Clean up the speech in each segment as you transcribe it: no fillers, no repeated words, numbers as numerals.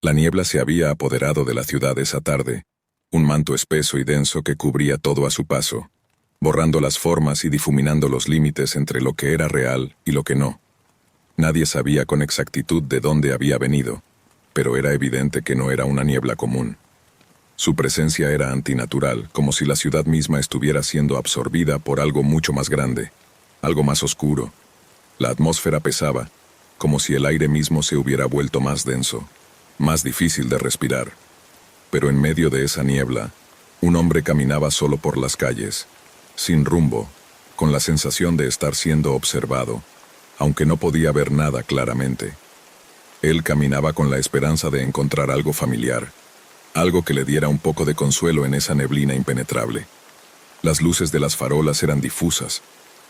La niebla se había apoderado de la ciudad esa tarde, un manto espeso y denso que cubría todo a su paso, borrando las formas y difuminando los límites entre lo que era real y lo que no. Nadie sabía con exactitud de dónde había venido, pero era evidente que no era una niebla común. Su presencia era antinatural, como si la ciudad misma estuviera siendo absorbida por algo mucho más grande, algo más oscuro. La atmósfera pesaba, como si el aire mismo se hubiera vuelto más denso, más difícil de respirar. Pero en medio de esa niebla, un hombre caminaba solo por las calles, sin rumbo, con la sensación de estar siendo observado, aunque no podía ver nada claramente. Él caminaba con la esperanza de encontrar algo familiar, algo que le diera un poco de consuelo en esa neblina impenetrable. Las luces de las farolas eran difusas,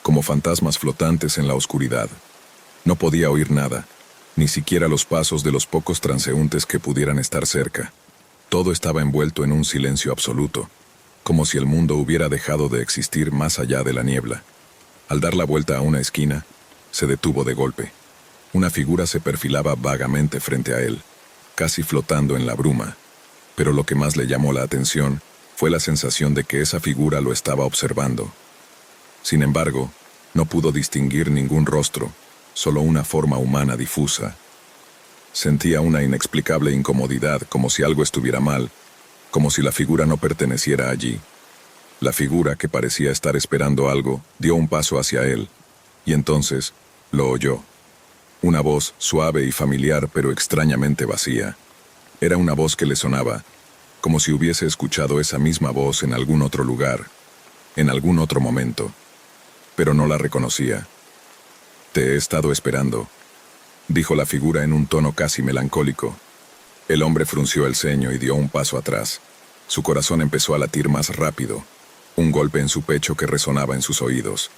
como fantasmas flotantes en la oscuridad. No podía oír nada, ni siquiera los pasos de los pocos transeúntes que pudieran estar cerca. Todo estaba envuelto en un silencio absoluto, como si el mundo hubiera dejado de existir más allá de la niebla. Al dar la vuelta a una esquina, se detuvo de golpe. Una figura se perfilaba vagamente frente a él, casi flotando en la bruma. Pero lo que más le llamó la atención fue la sensación de que esa figura lo estaba observando. Sin embargo, no pudo distinguir ningún rostro, solo una forma humana difusa. Sentía una inexplicable incomodidad, como si algo estuviera mal, como si la figura no perteneciera allí. La figura, que parecía estar esperando algo, dio un paso hacia él, y entonces lo oyó. Una voz suave y familiar, pero extrañamente vacía. Era una voz que le sonaba, como si hubiese escuchado esa misma voz en algún otro lugar, en algún otro momento. Pero no la reconocía. «Te he estado esperando», dijo la figura en un tono casi melancólico. El hombre frunció el ceño y dio un paso atrás. Su corazón empezó a latir más rápido, un golpe en su pecho que resonaba en sus oídos.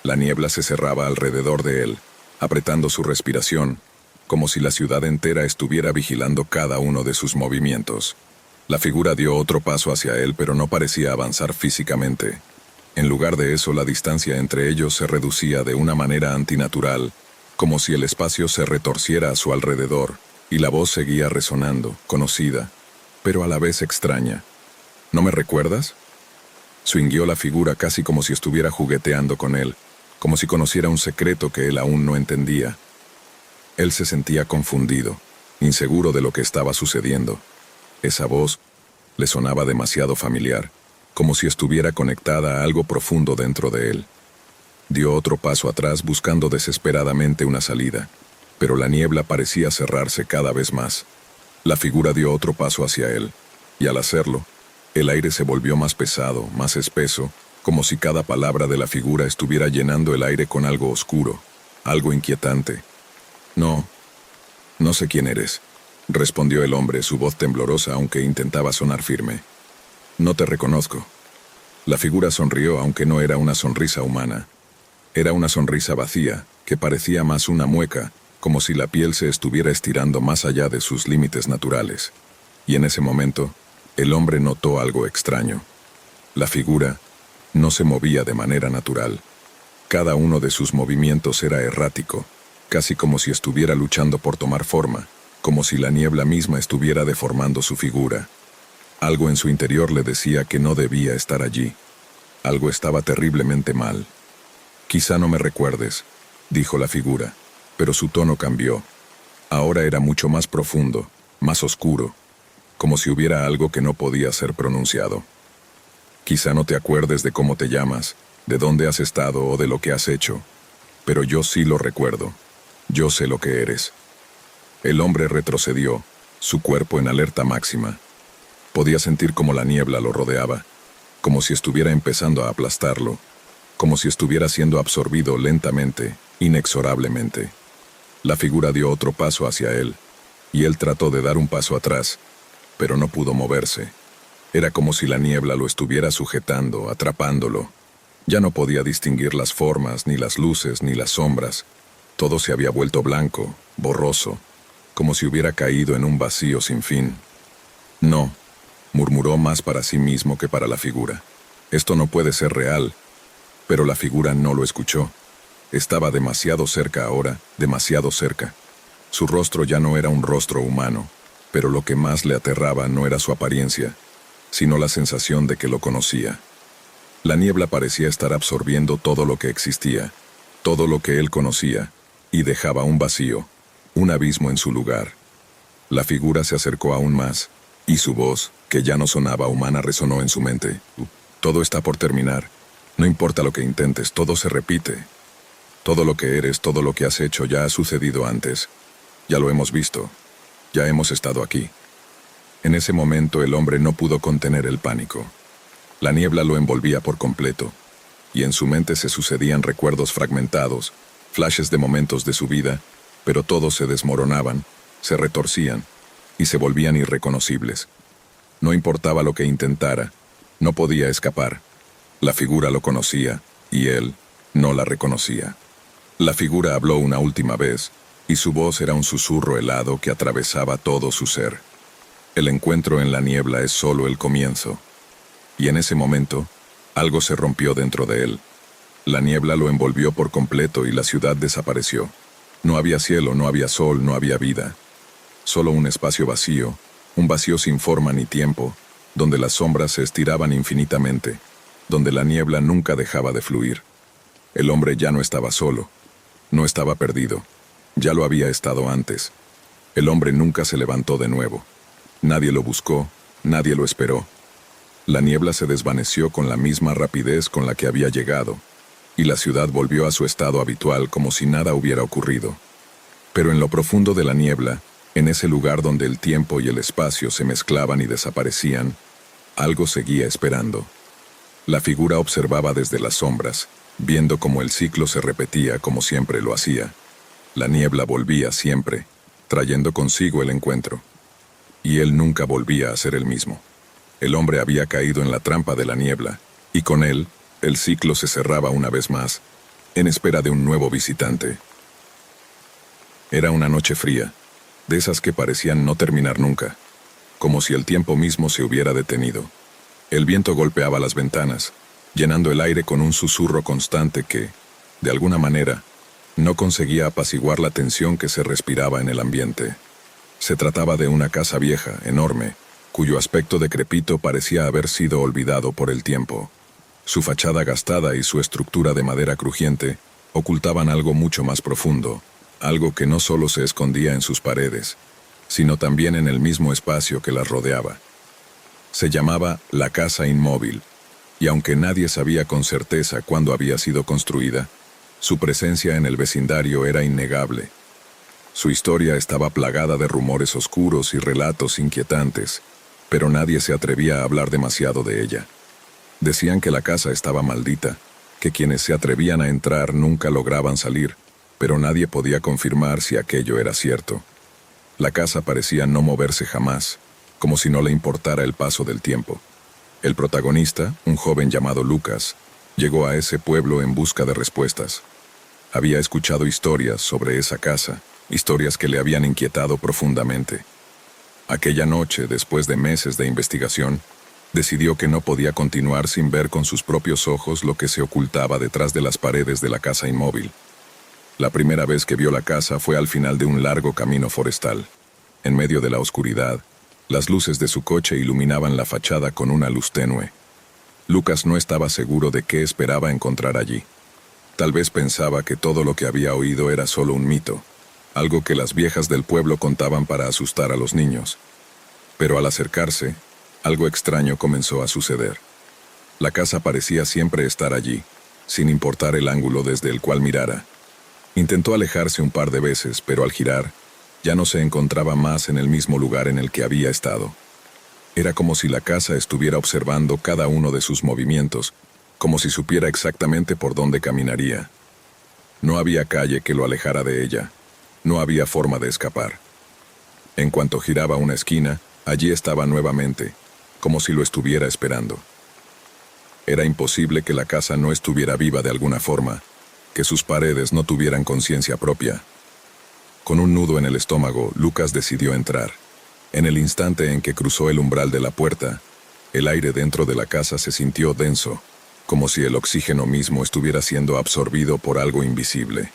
La niebla se cerraba alrededor de él, apretando su respiración, como si la ciudad entera estuviera vigilando cada uno de sus movimientos. La figura dio otro paso hacia él, pero no parecía avanzar físicamente. En lugar de eso, la distancia entre ellos se reducía de una manera antinatural, como si el espacio se retorciera a su alrededor, y la voz seguía resonando, conocida, pero a la vez extraña. «¿No me recuerdas?», swingueó la figura casi como si estuviera jugueteando con él, como si conociera un secreto que él aún no entendía. Él se sentía confundido, inseguro de lo que estaba sucediendo. Esa voz le sonaba demasiado familiar, como si estuviera conectada a algo profundo dentro de él. Dio otro paso atrás buscando desesperadamente una salida, pero la niebla parecía cerrarse cada vez más. La figura dio otro paso hacia él, y al hacerlo, el aire se volvió más pesado, más espeso, como si cada palabra de la figura estuviera llenando el aire con algo oscuro, algo inquietante. No sé quién eres», respondió el hombre, su voz temblorosa aunque intentaba sonar firme. «No te reconozco». La figura sonrió, aunque no era una sonrisa humana. Era una sonrisa vacía, que parecía más una mueca, como si la piel se estuviera estirando más allá de sus límites naturales. Y en ese momento, el hombre notó algo extraño. La figura no se movía de manera natural. Cada uno de sus movimientos era errático, casi como si estuviera luchando por tomar forma, como si la niebla misma estuviera deformando su figura. Algo en su interior le decía que no debía estar allí. Algo estaba terriblemente mal. «Quizá no me recuerdes», dijo la figura, pero su tono cambió. Ahora era mucho más profundo, más oscuro, como si hubiera algo que no podía ser pronunciado. «Quizá no te acuerdes de cómo te llamas, de dónde has estado o de lo que has hecho, pero yo sí lo recuerdo. Yo sé lo que eres». El hombre retrocedió, su cuerpo en alerta máxima. Podía sentir cómo la niebla lo rodeaba, como si estuviera empezando a aplastarlo, como si estuviera siendo absorbido lentamente, inexorablemente. La figura dio otro paso hacia él, y él trató de dar un paso atrás, pero no pudo moverse. Era como si la niebla lo estuviera sujetando, atrapándolo. Ya no podía distinguir las formas, ni las luces, ni las sombras. Todo se había vuelto blanco, borroso, como si hubiera caído en un vacío sin fin. «No», murmuró más para sí mismo que para la figura. «Esto no puede ser real». Pero la figura no lo escuchó. Estaba demasiado cerca ahora, demasiado cerca. Su rostro ya no era un rostro humano. pero lo que más le aterraba no era su apariencia, sino la sensación de que lo conocía. La niebla parecía estar absorbiendo todo lo que existía, todo lo que él conocía, y dejaba un vacío, un abismo en su lugar. La figura se acercó aún más, y su voz, que ya no sonaba humana, resonó en su mente. Todo está por terminar. No importa lo que intentes, todo se repite. Todo lo que eres, todo lo que has hecho ya ha sucedido antes. Ya lo hemos visto. Ya hemos estado aquí. En ese momento el hombre no pudo contener el pánico. La niebla lo envolvía por completo, y en su mente se sucedían recuerdos fragmentados, flashes de momentos de su vida, pero todos se desmoronaban, se retorcían, y se volvían irreconocibles. No importaba lo que intentara, no podía escapar. La figura lo conocía, y él no la reconocía. La figura habló una última vez, y su voz era un susurro helado que atravesaba todo su ser. El encuentro en la niebla es solo el comienzo. Y en ese momento, algo se rompió dentro de él. La niebla lo envolvió por completo y la ciudad desapareció. No había cielo, no había sol, no había vida. Solo un espacio vacío, un vacío sin forma ni tiempo, donde las sombras se estiraban infinitamente, donde la niebla nunca dejaba de fluir. El hombre ya no estaba solo, no estaba perdido. Ya lo había estado antes. El hombre nunca se levantó de nuevo. Nadie lo buscó, nadie lo esperó. La niebla se desvaneció con la misma rapidez con la que había llegado, y la ciudad volvió a su estado habitual como si nada hubiera ocurrido. Pero en lo profundo de la niebla, en ese lugar donde el tiempo y el espacio se mezclaban y desaparecían, algo seguía esperando. La figura observaba desde las sombras, viendo cómo el ciclo se repetía como siempre lo hacía. La niebla volvía siempre, trayendo consigo el encuentro. Y él nunca volvía a ser el mismo. El hombre había caído en la trampa de la niebla, y con él, el ciclo se cerraba una vez más, en espera de un nuevo visitante. Era una noche fría, de esas que parecían no terminar nunca, como si el tiempo mismo se hubiera detenido. El viento golpeaba las ventanas, llenando el aire con un susurro constante que, de alguna manera, no conseguía apaciguar la tensión que se respiraba en el ambiente. Se trataba de una casa vieja, enorme, cuyo aspecto decrépito parecía haber sido olvidado por el tiempo. Su fachada gastada y su estructura de madera crujiente ocultaban algo mucho más profundo, algo que no solo se escondía en sus paredes, sino también en el mismo espacio que las rodeaba. Se llamaba la Casa Inmóvil, y aunque nadie sabía con certeza cuándo había sido construida, su presencia en el vecindario era innegable. Su historia estaba plagada de rumores oscuros y relatos inquietantes, pero nadie se atrevía a hablar demasiado de ella. Decían que la casa estaba maldita, que quienes se atrevían a entrar nunca lograban salir, pero nadie podía confirmar si aquello era cierto. La casa parecía no moverse jamás, como si no le importara el paso del tiempo. El protagonista, un joven llamado Lucas, llegó a ese pueblo en busca de respuestas. Había escuchado historias sobre esa casa, historias que le habían inquietado profundamente. Aquella noche, después de meses de investigación, decidió que no podía continuar sin ver con sus propios ojos lo que se ocultaba detrás de las paredes de la Casa Inmóvil. La primera vez que vio la casa fue al final de un largo camino forestal. En medio de la oscuridad, las luces de su coche iluminaban la fachada con una luz tenue. Lucas no estaba seguro de qué esperaba encontrar allí. Tal vez pensaba que todo lo que había oído era solo un mito, algo que las viejas del pueblo contaban para asustar a los niños. Pero al acercarse, algo extraño comenzó a suceder. La casa parecía siempre estar allí, sin importar el ángulo desde el cual mirara. Intentó alejarse un par de veces, pero al girar, ya no se encontraba más en el mismo lugar en el que había estado. Era como si la casa estuviera observando cada uno de sus movimientos, como si supiera exactamente por dónde caminaría. No había calle que lo alejara de ella. No había forma de escapar. En cuanto giraba una esquina, allí estaba nuevamente, como si lo estuviera esperando. Era imposible que la casa no estuviera viva de alguna forma, que sus paredes no tuvieran conciencia propia. Con un nudo en el estómago, Lucas decidió entrar. En el instante en que cruzó el umbral de la puerta, el aire dentro de la casa se sintió denso, como si el oxígeno mismo estuviera siendo absorbido por algo invisible.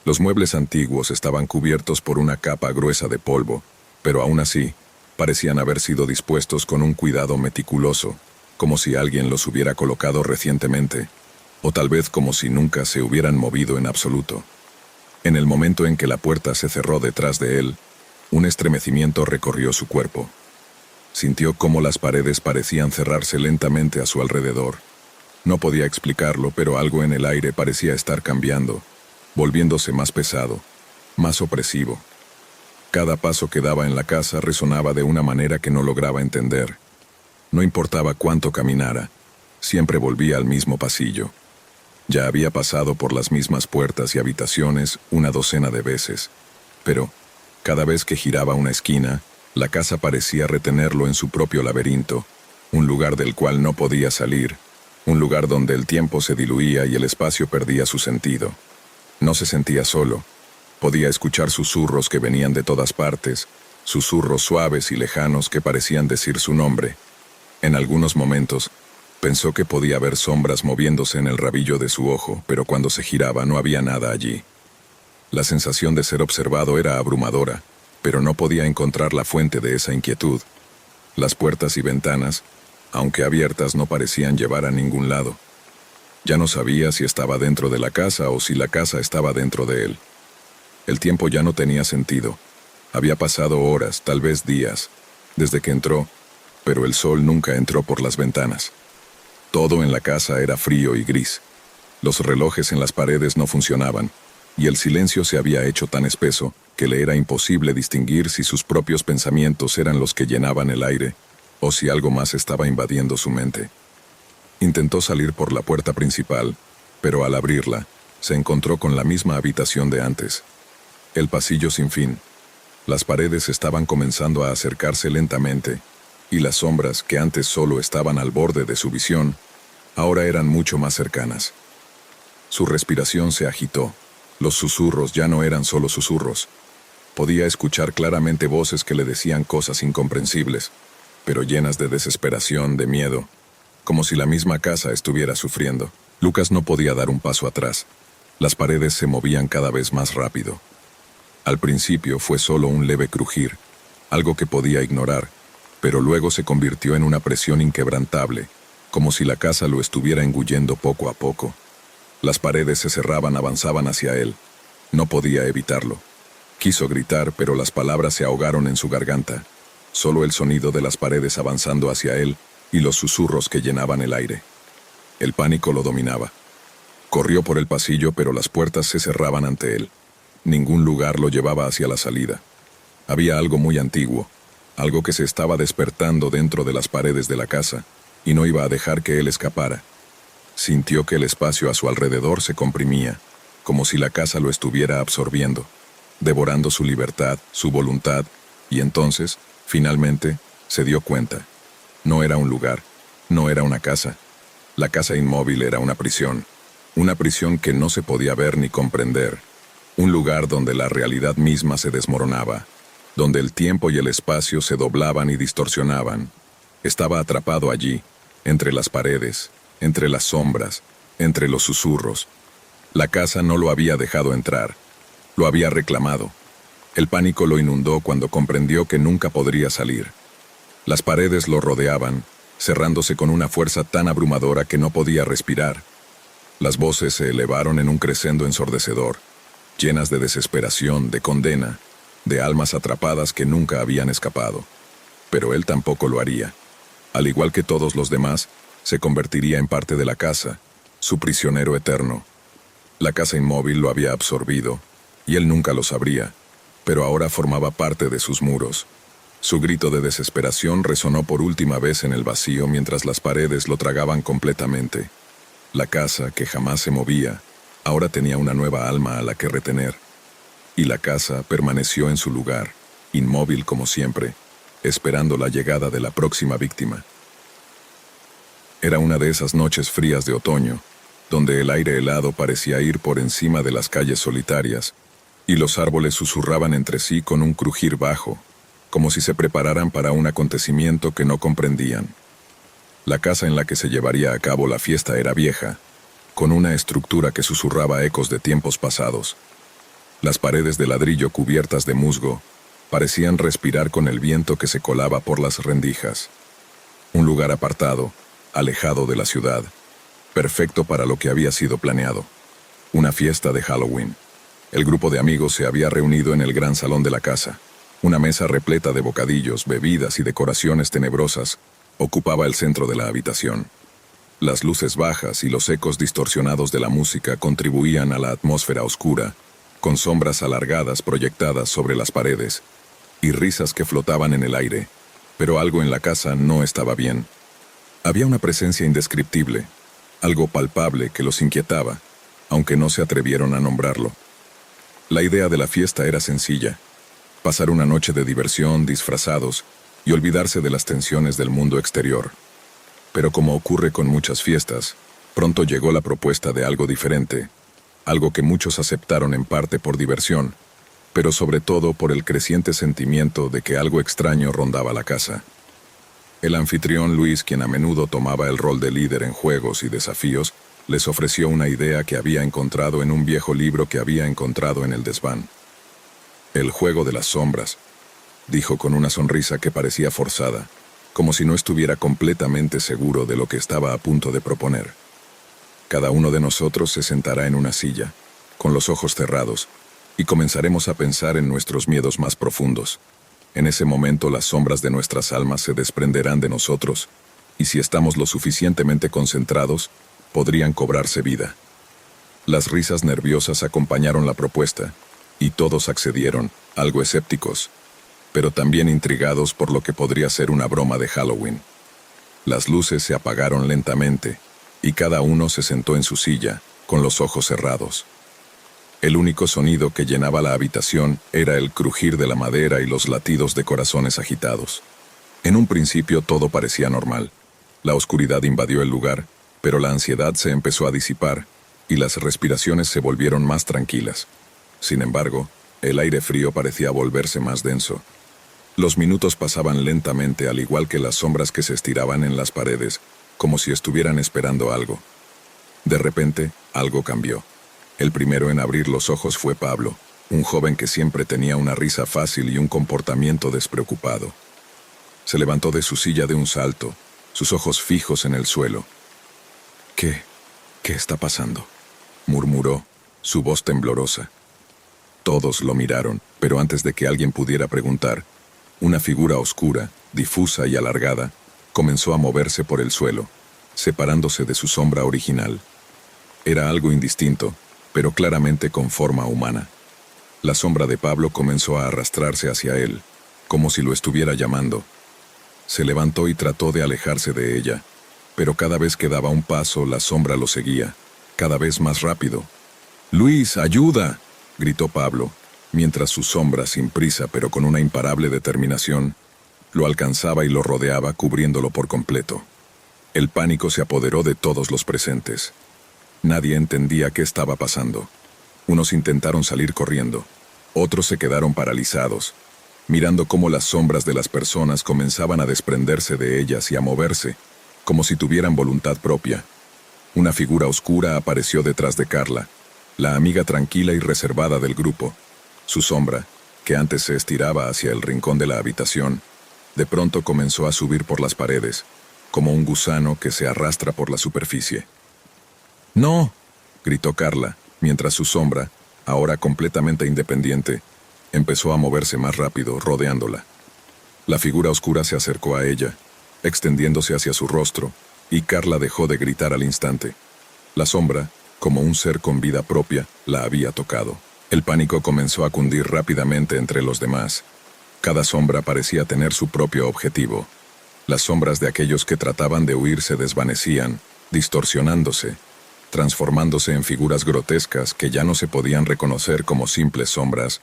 Los muebles antiguos estaban cubiertos por una capa gruesa de polvo, pero aún así, parecían haber sido dispuestos con un cuidado meticuloso, como si alguien los hubiera colocado recientemente, o tal vez como si nunca se hubieran movido en absoluto. En el momento en que la puerta se cerró detrás de él, un estremecimiento recorrió su cuerpo. Sintió cómo las paredes parecían cerrarse lentamente a su alrededor. No podía explicarlo, pero algo en el aire parecía estar cambiando, volviéndose más pesado, más opresivo. Cada paso que daba en la casa resonaba de una manera que no lograba entender. No importaba cuánto caminara, siempre volvía al mismo pasillo. Ya había pasado por las mismas puertas y habitaciones una docena de veces, pero cada vez que giraba una esquina, la casa parecía retenerlo en su propio laberinto, un lugar del cual no podía salir, un lugar donde el tiempo se diluía y el espacio perdía su sentido. No se sentía solo. Podía escuchar susurros que venían de todas partes, susurros suaves y lejanos que parecían decir su nombre. En algunos momentos, pensó que podía ver sombras moviéndose en el rabillo de su ojo, pero cuando se giraba no había nada allí. La sensación de ser observado era abrumadora, pero no podía encontrar la fuente de esa inquietud. Las puertas y ventanas, aunque abiertas, no parecían llevar a ningún lado. Ya no sabía si estaba dentro de la casa o si la casa estaba dentro de él. El tiempo ya no tenía sentido. Había pasado horas, tal vez días, desde que entró, pero el sol nunca entró por las ventanas. Todo en la casa era frío y gris. Los relojes en las paredes no funcionaban, y el silencio se había hecho tan espeso que le era imposible distinguir si sus propios pensamientos eran los que llenaban el aire, o si algo más estaba invadiendo su mente. Intentó salir por la puerta principal, pero al abrirla, se encontró con la misma habitación de antes. El pasillo sin fin. Las paredes estaban comenzando a acercarse lentamente, y las sombras que antes solo estaban al borde de su visión, ahora eran mucho más cercanas. Su respiración se agitó. Los susurros ya no eran solo susurros. Podía escuchar claramente voces que le decían cosas incomprensibles, pero llenas de desesperación, de miedo, como si la misma casa estuviera sufriendo. Lucas no podía dar un paso atrás. Las paredes se movían cada vez más rápido. Al principio fue solo un leve crujir, algo que podía ignorar, pero luego se convirtió en una presión inquebrantable, como si la casa lo estuviera engullendo poco a poco. Las paredes se cerraban, avanzaban hacia él. No podía evitarlo. Quiso gritar, pero las palabras se ahogaron en su garganta. Solo el sonido de las paredes avanzando hacia él y los susurros que llenaban el aire. El pánico lo dominaba. Corrió por el pasillo, pero las puertas se cerraban ante él. Ningún lugar lo llevaba hacia la salida. Había algo muy antiguo, algo que se estaba despertando dentro de las paredes de la casa, y no iba a dejar que él escapara. Sintió que el espacio a su alrededor se comprimía, como si la casa lo estuviera absorbiendo, devorando su libertad, su voluntad, y entonces, finalmente, se dio cuenta. No era un lugar, no era una casa. La casa inmóvil era una prisión que no se podía ver ni comprender, un lugar donde la realidad misma se desmoronaba, donde el tiempo y el espacio se doblaban y distorsionaban. Estaba atrapado allí, entre las paredes, entre las sombras, entre los susurros. La casa no lo había dejado entrar, lo había reclamado. El pánico lo inundó cuando comprendió que nunca podría salir. Las paredes lo rodeaban, cerrándose con una fuerza tan abrumadora que no podía respirar. Las voces se elevaron en un crescendo ensordecedor, llenas de desesperación, de condena, de almas atrapadas que nunca habían escapado. Pero él tampoco lo haría. Al igual que todos los demás, se convertiría en parte de la casa, su prisionero eterno. La casa inmóvil lo había absorbido, y él nunca lo sabría, pero ahora formaba parte de sus muros. Su grito de desesperación resonó por última vez en el vacío mientras las paredes lo tragaban completamente. La casa, que jamás se movía, ahora tenía una nueva alma a la que retener. Y la casa permaneció en su lugar, inmóvil como siempre, esperando la llegada de la próxima víctima. Era una de esas noches frías de otoño, donde el aire helado parecía ir por encima de las calles solitarias, y los árboles susurraban entre sí con un crujir bajo, como si se prepararan para un acontecimiento que no comprendían. La casa en la que se llevaría a cabo la fiesta era vieja, con una estructura que susurraba ecos de tiempos pasados. Las paredes de ladrillo cubiertas de musgo, Parecían respirar con el viento que se colaba por las rendijas. Un lugar apartado, alejado de la ciudad, perfecto para lo que había sido planeado. Una fiesta de Halloween. El grupo de amigos se había reunido en el gran salón de la casa. Una mesa repleta de bocadillos, bebidas y decoraciones tenebrosas ocupaba el centro de la habitación. Las luces bajas y los ecos distorsionados de la música contribuían a la atmósfera oscura, con sombras alargadas proyectadas sobre las paredes y risas que flotaban en el aire, pero algo en la casa no estaba bien. Había una presencia indescriptible, algo palpable que los inquietaba, aunque no se atrevieron a nombrarlo. La idea de la fiesta era sencilla: pasar una noche de diversión disfrazados y olvidarse de las tensiones del mundo exterior. Pero como ocurre con muchas fiestas, pronto llegó la propuesta de algo diferente, algo que muchos aceptaron en parte por diversión, pero sobre todo por el creciente sentimiento de que algo extraño rondaba la casa. El anfitrión Luis, quien a menudo tomaba el rol de líder en juegos y desafíos, les ofreció una idea que había encontrado en un viejo libro que había encontrado en el desván. «El juego de las sombras», dijo con una sonrisa que parecía forzada, como si no estuviera completamente seguro de lo que estaba a punto de proponer. «Cada uno de nosotros se sentará en una silla, con los ojos cerrados, y comenzaremos a pensar en nuestros miedos más profundos. En ese momento las sombras de nuestras almas se desprenderán de nosotros, y si estamos lo suficientemente concentrados, podrían cobrarse vida». Las risas nerviosas acompañaron la propuesta, y todos accedieron, algo escépticos, pero también intrigados por lo que podría ser una broma de Halloween. Las luces se apagaron lentamente, y cada uno se sentó en su silla, con los ojos cerrados. El único sonido que llenaba la habitación era el crujir de la madera y los latidos de corazones agitados. En un principio todo parecía normal. La oscuridad invadió el lugar, pero la ansiedad se empezó a disipar, y las respiraciones se volvieron más tranquilas. Sin embargo, el aire frío parecía volverse más denso. Los minutos pasaban lentamente, al igual que las sombras que se estiraban en las paredes, como si estuvieran esperando algo. De repente, algo cambió. El primero en abrir los ojos fue Pablo, un joven que siempre tenía una risa fácil y un comportamiento despreocupado. Se levantó de su silla de un salto, sus ojos fijos en el suelo. «¿Qué está pasando?», murmuró, su voz temblorosa. Todos lo miraron, pero antes de que alguien pudiera preguntar, una figura oscura, difusa y alargada, comenzó a moverse por el suelo, separándose de su sombra original. Era algo indistinto, pero claramente con forma humana. La sombra de Pablo comenzó a arrastrarse hacia él, como si lo estuviera llamando. Se levantó y trató de alejarse de ella, pero cada vez que daba un paso la sombra lo seguía, cada vez más rápido. «¡Luis, ayuda!», gritó Pablo, mientras su sombra, sin prisa pero con una imparable determinación, lo alcanzaba y lo rodeaba, cubriéndolo por completo. El pánico se apoderó de todos los presentes. Nadie entendía qué estaba pasando. Unos intentaron salir corriendo, otros se quedaron paralizados, mirando cómo las sombras de las personas comenzaban a desprenderse de ellas y a moverse, como si tuvieran voluntad propia. Una figura oscura apareció detrás de Carla, la amiga tranquila y reservada del grupo. Su sombra, que antes se estiraba hacia el rincón de la habitación, de pronto comenzó a subir por las paredes, como un gusano que se arrastra por la superficie. «¡No!», gritó Carla, mientras su sombra, ahora completamente independiente, empezó a moverse más rápido, rodeándola. La figura oscura se acercó a ella, extendiéndose hacia su rostro, y Carla dejó de gritar al instante. La sombra, como un ser con vida propia, la había tocado. El pánico comenzó a cundir rápidamente entre los demás. Cada sombra parecía tener su propio objetivo. Las sombras de aquellos que trataban de huir se desvanecían, distorsionándose, transformándose en figuras grotescas que ya no se podían reconocer como simples sombras.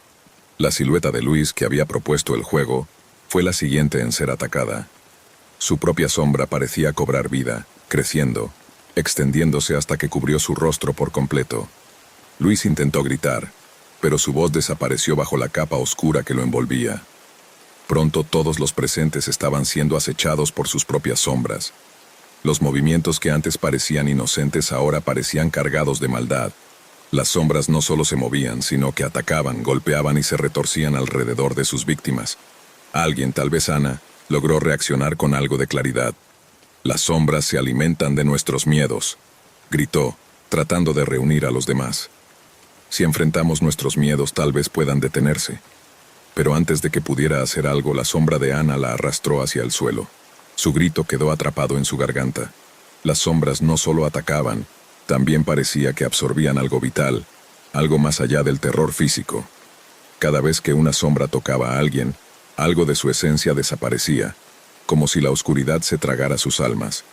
La silueta de Luis, que había propuesto el juego, fue la siguiente en ser atacada. Su propia sombra parecía cobrar vida, creciendo, extendiéndose hasta que cubrió su rostro por completo. Luis intentó gritar, pero su voz desapareció bajo la capa oscura que lo envolvía. Pronto todos los presentes estaban siendo acechados por sus propias sombras. Los movimientos que antes parecían inocentes ahora parecían cargados de maldad. Las sombras no solo se movían, sino que atacaban, golpeaban y se retorcían alrededor de sus víctimas. Alguien, tal vez Ana, logró reaccionar con algo de claridad. «Las sombras se alimentan de nuestros miedos», gritó, tratando de reunir a los demás. «Si enfrentamos nuestros miedos, tal vez puedan detenerse». Pero antes de que pudiera hacer algo, la sombra de Ana la arrastró hacia el suelo. Su grito quedó atrapado en su garganta. Las sombras no solo atacaban, también parecía que absorbían algo vital, algo más allá del terror físico. Cada vez que una sombra tocaba a alguien, algo de su esencia desaparecía, como si la oscuridad se tragara sus almas.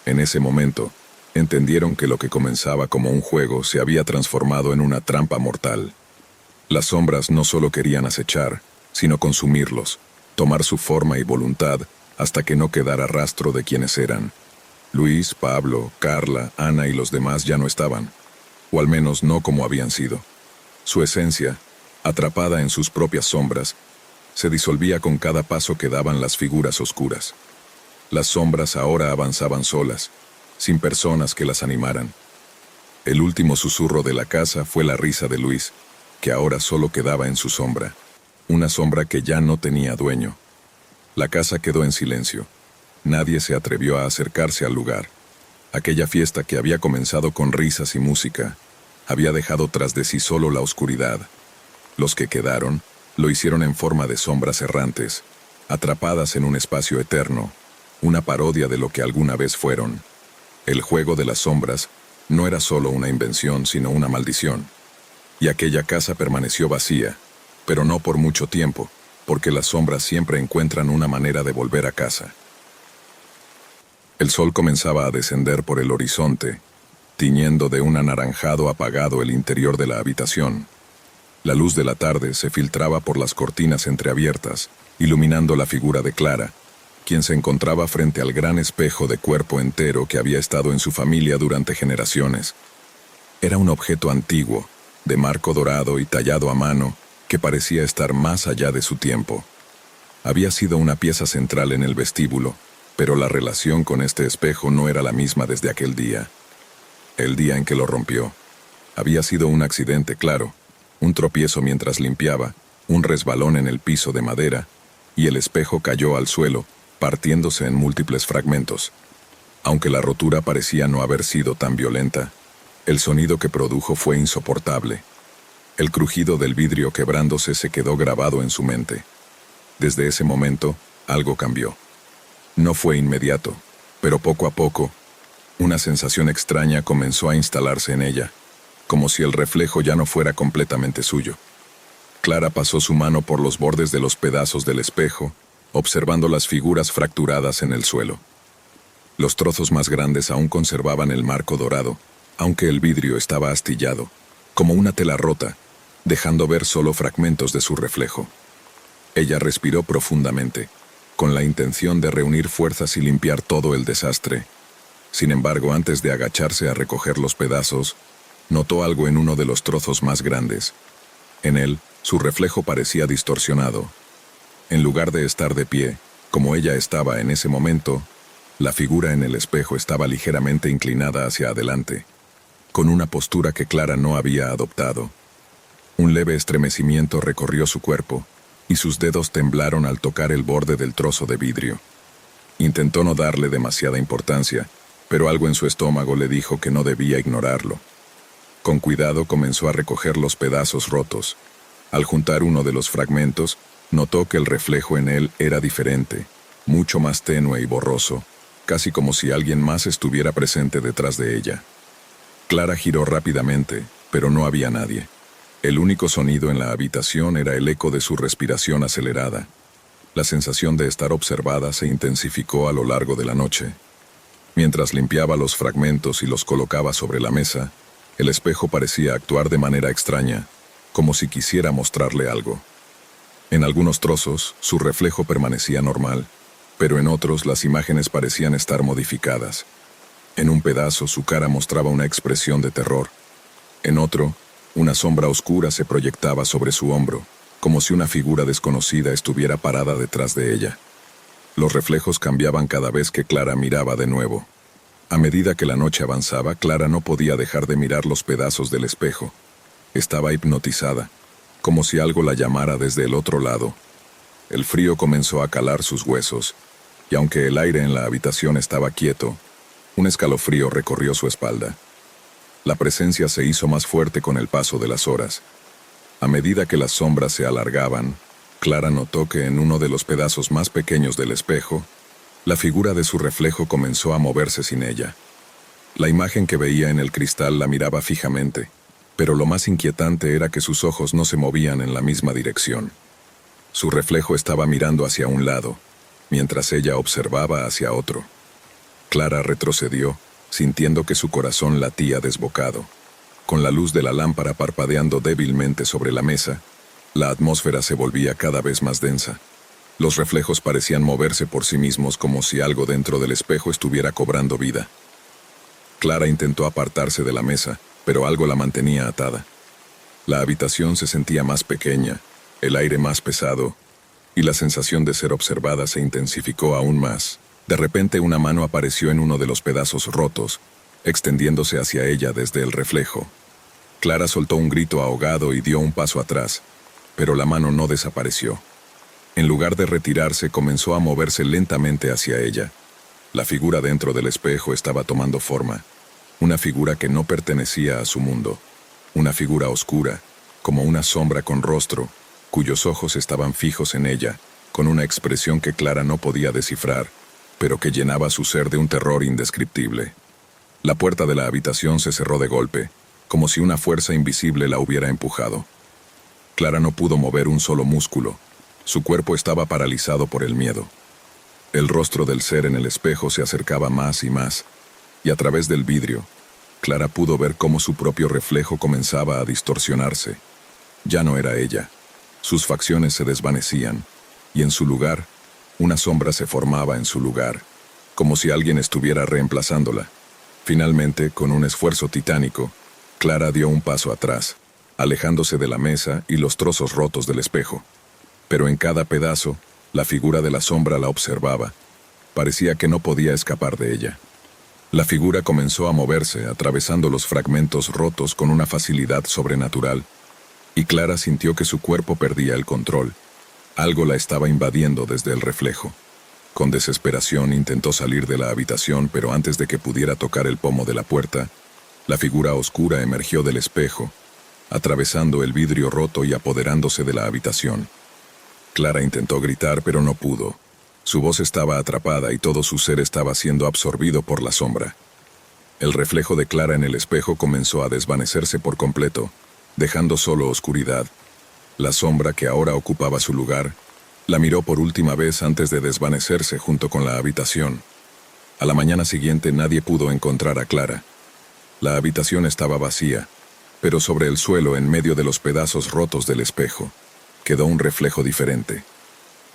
En ese momento, entendieron que lo que comenzaba como un juego se había transformado en una trampa mortal. Las sombras no solo querían acechar, sino consumirlos, tomar su forma y voluntad hasta que no quedara rastro de quienes eran. Luis, Pablo, Carla, Ana y los demás ya no estaban, o al menos no como habían sido. Su esencia, atrapada en sus propias sombras, se disolvía con cada paso que daban las figuras oscuras. Las sombras ahora avanzaban solas, sin personas que las animaran. El último susurro de la casa fue la risa de Luis, que ahora solo quedaba en su sombra, una sombra que ya no tenía dueño. La casa quedó en silencio. Nadie se atrevió a acercarse al lugar. Aquella fiesta que había comenzado con risas y música, había dejado tras de sí solo la oscuridad. Los que quedaron, lo hicieron en forma de sombras errantes, atrapadas en un espacio eterno, una parodia de lo que alguna vez fueron. El juego de las sombras no era solo una invención, sino una maldición. Y aquella casa permaneció vacía, pero no por mucho tiempo, porque las sombras siempre encuentran una manera de volver a casa. El sol comenzaba a descender por el horizonte, tiñendo de un anaranjado apagado el interior de la habitación. La luz de la tarde se filtraba por las cortinas entreabiertas, iluminando la figura de Clara, quien se encontraba frente al gran espejo de cuerpo entero que había estado en su familia durante generaciones. Era un objeto antiguo, de marco dorado y tallado a mano, que parecía estar más allá de su tiempo. Había sido una pieza central en el vestíbulo, pero la relación con este espejo no era la misma desde aquel día. El día en que lo rompió. Había sido un accidente, claro, un tropiezo mientras limpiaba, un resbalón en el piso de madera, y el espejo cayó al suelo, partiéndose en múltiples fragmentos. Aunque la rotura parecía no haber sido tan violenta, el sonido que produjo fue insoportable. El crujido del vidrio quebrándose se quedó grabado en su mente. Desde ese momento, algo cambió. No fue inmediato, pero poco a poco, una sensación extraña comenzó a instalarse en ella, como si el reflejo ya no fuera completamente suyo. Clara pasó su mano por los bordes de los pedazos del espejo, observando las figuras fracturadas en el suelo. Los trozos más grandes aún conservaban el marco dorado, aunque el vidrio estaba astillado, como una tela rota, dejando ver solo fragmentos de su reflejo. Ella respiró profundamente, con la intención de reunir fuerzas y limpiar todo el desastre. Sin embargo, antes de agacharse a recoger los pedazos, notó algo en uno de los trozos más grandes. En él, su reflejo parecía distorsionado. En lugar de estar de pie, como ella estaba en ese momento, la figura en el espejo estaba ligeramente inclinada hacia adelante, con una postura que Clara no había adoptado. Un leve estremecimiento recorrió su cuerpo, y sus dedos temblaron al tocar el borde del trozo de vidrio. Intentó no darle demasiada importancia, pero algo en su estómago le dijo que no debía ignorarlo. Con cuidado comenzó a recoger los pedazos rotos. Al juntar uno de los fragmentos, notó que el reflejo en él era diferente, mucho más tenue y borroso, casi como si alguien más estuviera presente detrás de ella. Clara giró rápidamente, pero no había nadie. El único sonido en la habitación era el eco de su respiración acelerada. La sensación de estar observada se intensificó a lo largo de la noche. Mientras limpiaba los fragmentos y los colocaba sobre la mesa, el espejo parecía actuar de manera extraña, como si quisiera mostrarle algo. En algunos trozos, su reflejo permanecía normal, pero en otros las imágenes parecían estar modificadas. En un pedazo su cara mostraba una expresión de terror. En otro, una sombra oscura se proyectaba sobre su hombro, como si una figura desconocida estuviera parada detrás de ella. Los reflejos cambiaban cada vez que Clara miraba de nuevo. A medida que la noche avanzaba, Clara no podía dejar de mirar los pedazos del espejo. Estaba hipnotizada, como si algo la llamara desde el otro lado. El frío comenzó a calar sus huesos, y aunque el aire en la habitación estaba quieto, un escalofrío recorrió su espalda. La presencia se hizo más fuerte con el paso de las horas. A medida que las sombras se alargaban, Clara notó que en uno de los pedazos más pequeños del espejo, la figura de su reflejo comenzó a moverse sin ella. La imagen que veía en el cristal la miraba fijamente, pero lo más inquietante era que sus ojos no se movían en la misma dirección. Su reflejo estaba mirando hacia un lado, mientras ella observaba hacia otro. Clara retrocedió, sintiendo que su corazón latía desbocado. Con la luz de la lámpara parpadeando débilmente sobre la mesa, la atmósfera se volvía cada vez más densa. Los reflejos parecían moverse por sí mismos como si algo dentro del espejo estuviera cobrando vida. Clara intentó apartarse de la mesa, pero algo la mantenía atada. La habitación se sentía más pequeña, el aire más pesado, y la sensación de ser observada se intensificó aún más. De repente una mano apareció en uno de los pedazos rotos, extendiéndose hacia ella desde el reflejo. Clara soltó un grito ahogado y dio un paso atrás, pero la mano no desapareció. En lugar de retirarse, comenzó a moverse lentamente hacia ella. La figura dentro del espejo estaba tomando forma, una figura que no pertenecía a su mundo, una figura oscura, como una sombra con rostro, cuyos ojos estaban fijos en ella, con una expresión que Clara no podía descifrar, pero que llenaba su ser de un terror indescriptible. La puerta de la habitación se cerró de golpe, como si una fuerza invisible la hubiera empujado. Clara no pudo mover un solo músculo. Su cuerpo estaba paralizado por el miedo. El rostro del ser en el espejo se acercaba más y más, y a través del vidrio, Clara pudo ver cómo su propio reflejo comenzaba a distorsionarse. Ya no era ella. Sus facciones se desvanecían, y en su lugar, una sombra se formaba en su lugar, como si alguien estuviera reemplazándola. Finalmente, con un esfuerzo titánico, Clara dio un paso atrás, alejándose de la mesa y los trozos rotos del espejo. Pero en cada pedazo, la figura de la sombra la observaba. Parecía que no podía escapar de ella. La figura comenzó a moverse, atravesando los fragmentos rotos con una facilidad sobrenatural, y Clara sintió que su cuerpo perdía el control. Algo la estaba invadiendo desde el reflejo. Con desesperación intentó salir de la habitación, pero antes de que pudiera tocar el pomo de la puerta, la figura oscura emergió del espejo, atravesando el vidrio roto y apoderándose de la habitación. Clara intentó gritar, pero no pudo. Su voz estaba atrapada y todo su ser estaba siendo absorbido por la sombra. El reflejo de Clara en el espejo comenzó a desvanecerse por completo, dejando solo oscuridad. La sombra que ahora ocupaba su lugar, la miró por última vez antes de desvanecerse junto con la habitación. A la mañana siguiente nadie pudo encontrar a Clara. La habitación estaba vacía, pero sobre el suelo, en medio de los pedazos rotos del espejo, quedó un reflejo diferente.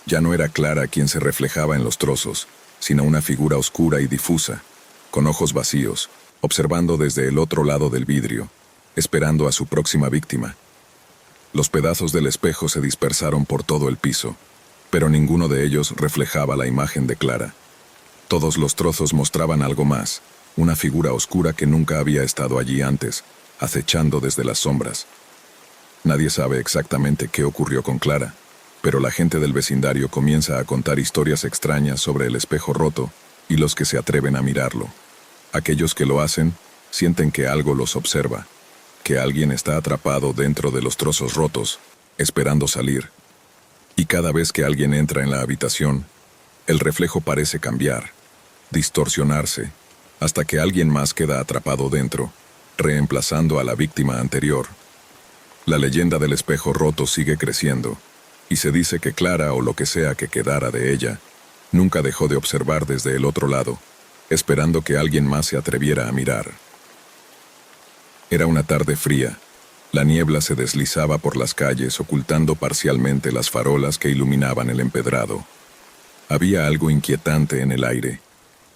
Ya no era Clara quien se reflejaba en los trozos, sino una figura oscura y difusa, con ojos vacíos, observando desde el otro lado del vidrio, esperando a su próxima víctima. Los pedazos del espejo se dispersaron por todo el piso, pero ninguno de ellos reflejaba la imagen de Clara. Todos los trozos mostraban algo más, una figura oscura que nunca había estado allí antes, acechando desde las sombras. Nadie sabe exactamente qué ocurrió con Clara, pero la gente del vecindario comienza a contar historias extrañas sobre el espejo roto y los que se atreven a mirarlo. Aquellos que lo hacen sienten que algo los observa, que alguien está atrapado dentro de los trozos rotos, esperando salir. Y cada vez que alguien entra en la habitación, el reflejo parece cambiar, distorsionarse, hasta que alguien más queda atrapado dentro, reemplazando a la víctima anterior. La leyenda del espejo roto sigue creciendo, y se dice que Clara, o lo que sea que quedara de ella, nunca dejó de observar desde el otro lado, esperando que alguien más se atreviera a mirar. Era una tarde fría. La niebla se deslizaba por las calles, ocultando parcialmente las farolas que iluminaban el empedrado. Había algo inquietante en el aire,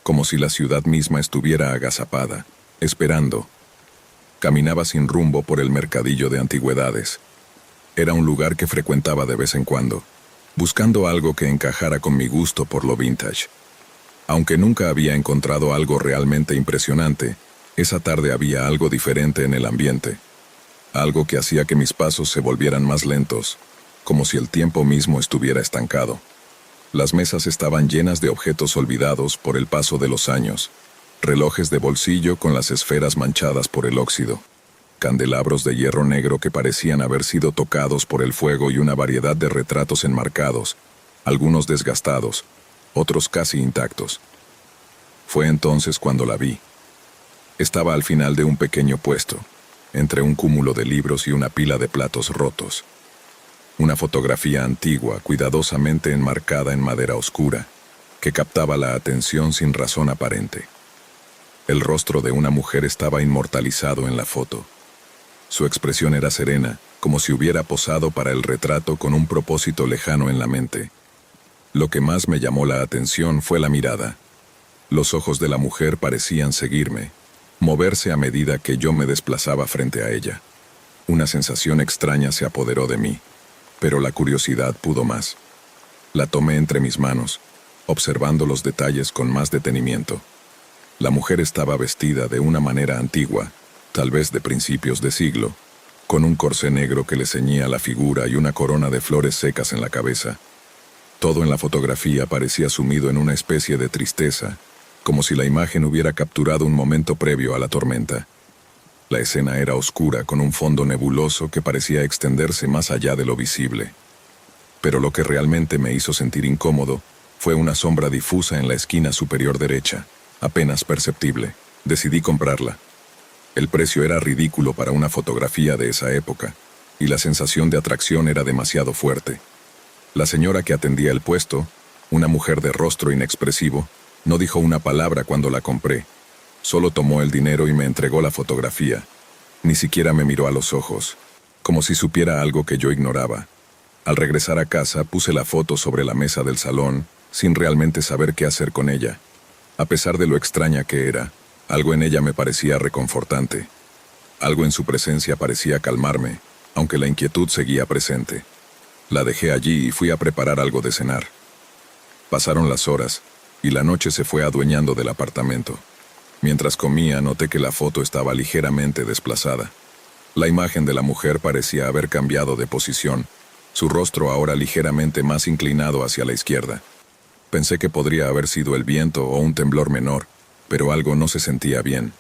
como si la ciudad misma estuviera agazapada, esperando. Caminaba sin rumbo por el mercadillo de antigüedades. Era un lugar que frecuentaba de vez en cuando, buscando algo que encajara con mi gusto por lo vintage. Aunque nunca había encontrado algo realmente impresionante, esa tarde había algo diferente en el ambiente. Algo que hacía que mis pasos se volvieran más lentos, como si el tiempo mismo estuviera estancado. Las mesas estaban llenas de objetos olvidados por el paso de los años. Relojes de bolsillo con las esferas manchadas por el óxido. Candelabros de hierro negro que parecían haber sido tocados por el fuego y una variedad de retratos enmarcados, algunos desgastados, otros casi intactos. Fue entonces cuando la vi. Estaba al final de un pequeño puesto, entre un cúmulo de libros y una pila de platos rotos. Una fotografía antigua, cuidadosamente enmarcada en madera oscura, que captaba la atención sin razón aparente. El rostro de una mujer estaba inmortalizado en la foto. Su expresión era serena, como si hubiera posado para el retrato con un propósito lejano en la mente. Lo que más me llamó la atención fue la mirada. Los ojos de la mujer parecían seguirme, moverse a medida que yo me desplazaba frente a ella. Una sensación extraña se apoderó de mí, pero la curiosidad pudo más. La tomé entre mis manos, observando los detalles con más detenimiento. La mujer estaba vestida de una manera antigua, tal vez de principios de siglo, con un corsé negro que le ceñía la figura y una corona de flores secas en la cabeza. Todo en la fotografía parecía sumido en una especie de tristeza, como si la imagen hubiera capturado un momento previo a la tormenta. La escena era oscura, con un fondo nebuloso que parecía extenderse más allá de lo visible. Pero lo que realmente me hizo sentir incómodo fue una sombra difusa en la esquina superior derecha, apenas perceptible. Decidí comprarla. El precio era ridículo para una fotografía de esa época, y la sensación de atracción era demasiado fuerte. La señora que atendía el puesto, una mujer de rostro inexpresivo, no dijo una palabra cuando la compré. Solo tomó el dinero y me entregó la fotografía. Ni siquiera me miró a los ojos, como si supiera algo que yo ignoraba. Al regresar a casa puse la foto sobre la mesa del salón, sin realmente saber qué hacer con ella. A pesar de lo extraña que era, algo en ella me parecía reconfortante. Algo en su presencia parecía calmarme, aunque la inquietud seguía presente. La dejé allí y fui a preparar algo de cenar. Pasaron las horas, y la noche se fue adueñando del apartamento. Mientras comía, noté que la foto estaba ligeramente desplazada. La imagen de la mujer parecía haber cambiado de posición, su rostro ahora ligeramente más inclinado hacia la izquierda. Pensé que podría haber sido el viento o un temblor menor, pero algo no se sentía bien.